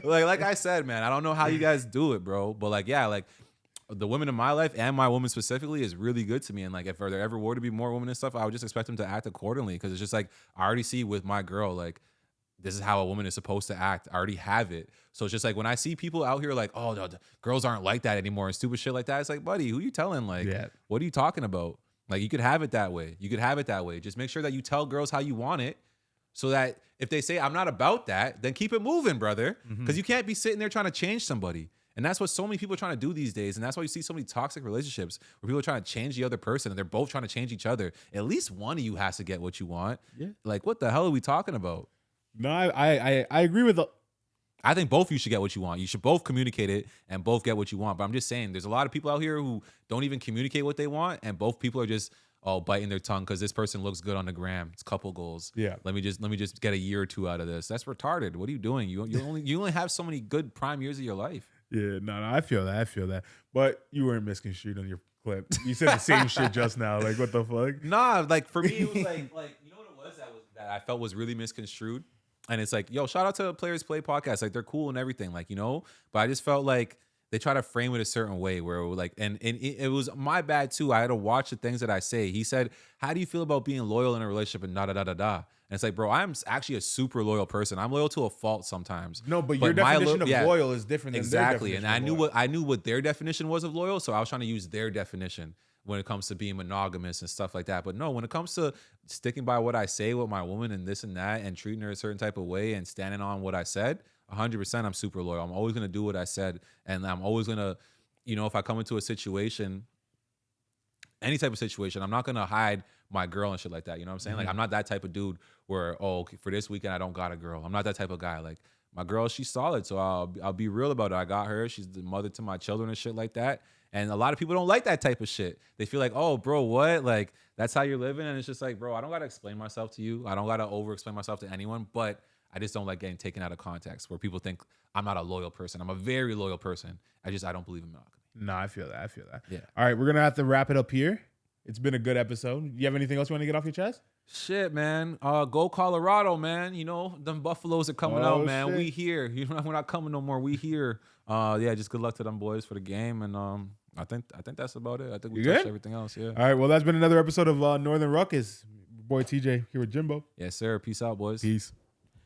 like I said, man, I don't know how you guys do it, bro. But like, yeah, like the women in my life and my woman specifically is really good to me. And like, if there ever were to be more women and stuff, I would just expect them to act accordingly. Because it's just like I already see with my girl, like this is how a woman is supposed to act. I already have it. So it's just like when I see people out here like, oh, no, the girls aren't like that anymore and stupid shit like that. It's like, buddy, who you telling? Like, what are you talking about? Like, you could have it that way. You could have it that way. Just make sure that you tell girls how you want it so that if they say, I'm not about that, then keep it moving, brother. Because you can't be sitting there trying to change somebody. And that's what so many people are trying to do these days. And that's why you see so many toxic relationships where people are trying to change the other person and they're both trying to change each other. At least one of you has to get what you want. Yeah. Like, what the hell are we talking about? No, I agree with I think both of you should get what you want. You should both communicate it and both get what you want. But I'm just saying, there's a lot of people out here who don't even communicate what they want, and both people are just biting their tongue because this person looks good on the gram. It's couple goals. Yeah. Let me just get a year or two out of this. That's retarded. What are you doing? You only have so many good prime years of your life. Yeah, no, I feel that. But you weren't misconstrued on your clip. You said the same shit just now. Like, what the fuck? Nah, like for me, it was like you know what it was that I felt was really misconstrued. And it's like, yo, shout out to Players Play podcast. Like, they're cool and everything, like, you know. But I just felt like they try to frame it a certain way where it was like, and it was my bad too. I had to watch the things that I say. He said, how do you feel about being loyal in a relationship and da-da-da-da-da? And it's like, bro, I'm actually a super loyal person. I'm loyal to a fault sometimes. No, but your definition of loyal is different than exactly. Their definition. And I knew what their definition was of loyal, so I was trying to use their definition when it comes to being monogamous and stuff like that. But no, when it comes to sticking by what I say with my woman and this and that and treating her a certain type of way and standing on what I said, 100% I'm super loyal. I'm always going to do what I said. And I'm always going to, you know, if I come into a situation, any type of situation, I'm not going to hide my girl and shit like that. You know what I'm saying? Like, I'm not that type of dude where, oh, okay, for this weekend, I don't got a girl. I'm not that type of guy. Like, my girl, she's solid. So I'll be real about it. I got her. She's the mother to my children and shit like that. And a lot of people don't like that type of shit. They feel like, oh, bro, what? Like, that's how you're living? And it's just like, bro, I don't got to explain myself to you. I don't got to over-explain myself to anyone. But I just don't like getting taken out of context where people think I'm not a loyal person. I'm a very loyal person. I don't believe in monogamy. No, I feel that. Yeah. All right, we're going to have to wrap it up here. It's been a good episode. You have anything else you want to get off your chest? Shit, man. Go Colorado, man. You know, them Buffaloes are coming out, man. Shit. We here. You know, we're not coming no more. We here. Yeah, just good luck to them boys for the game. And I think that's about it. I think we touched everything else. Yeah. All right. Well, that's been another episode of Northern Ruckus. Boy TJ here with Jimbo. Yes, sir. Peace out, boys. Peace.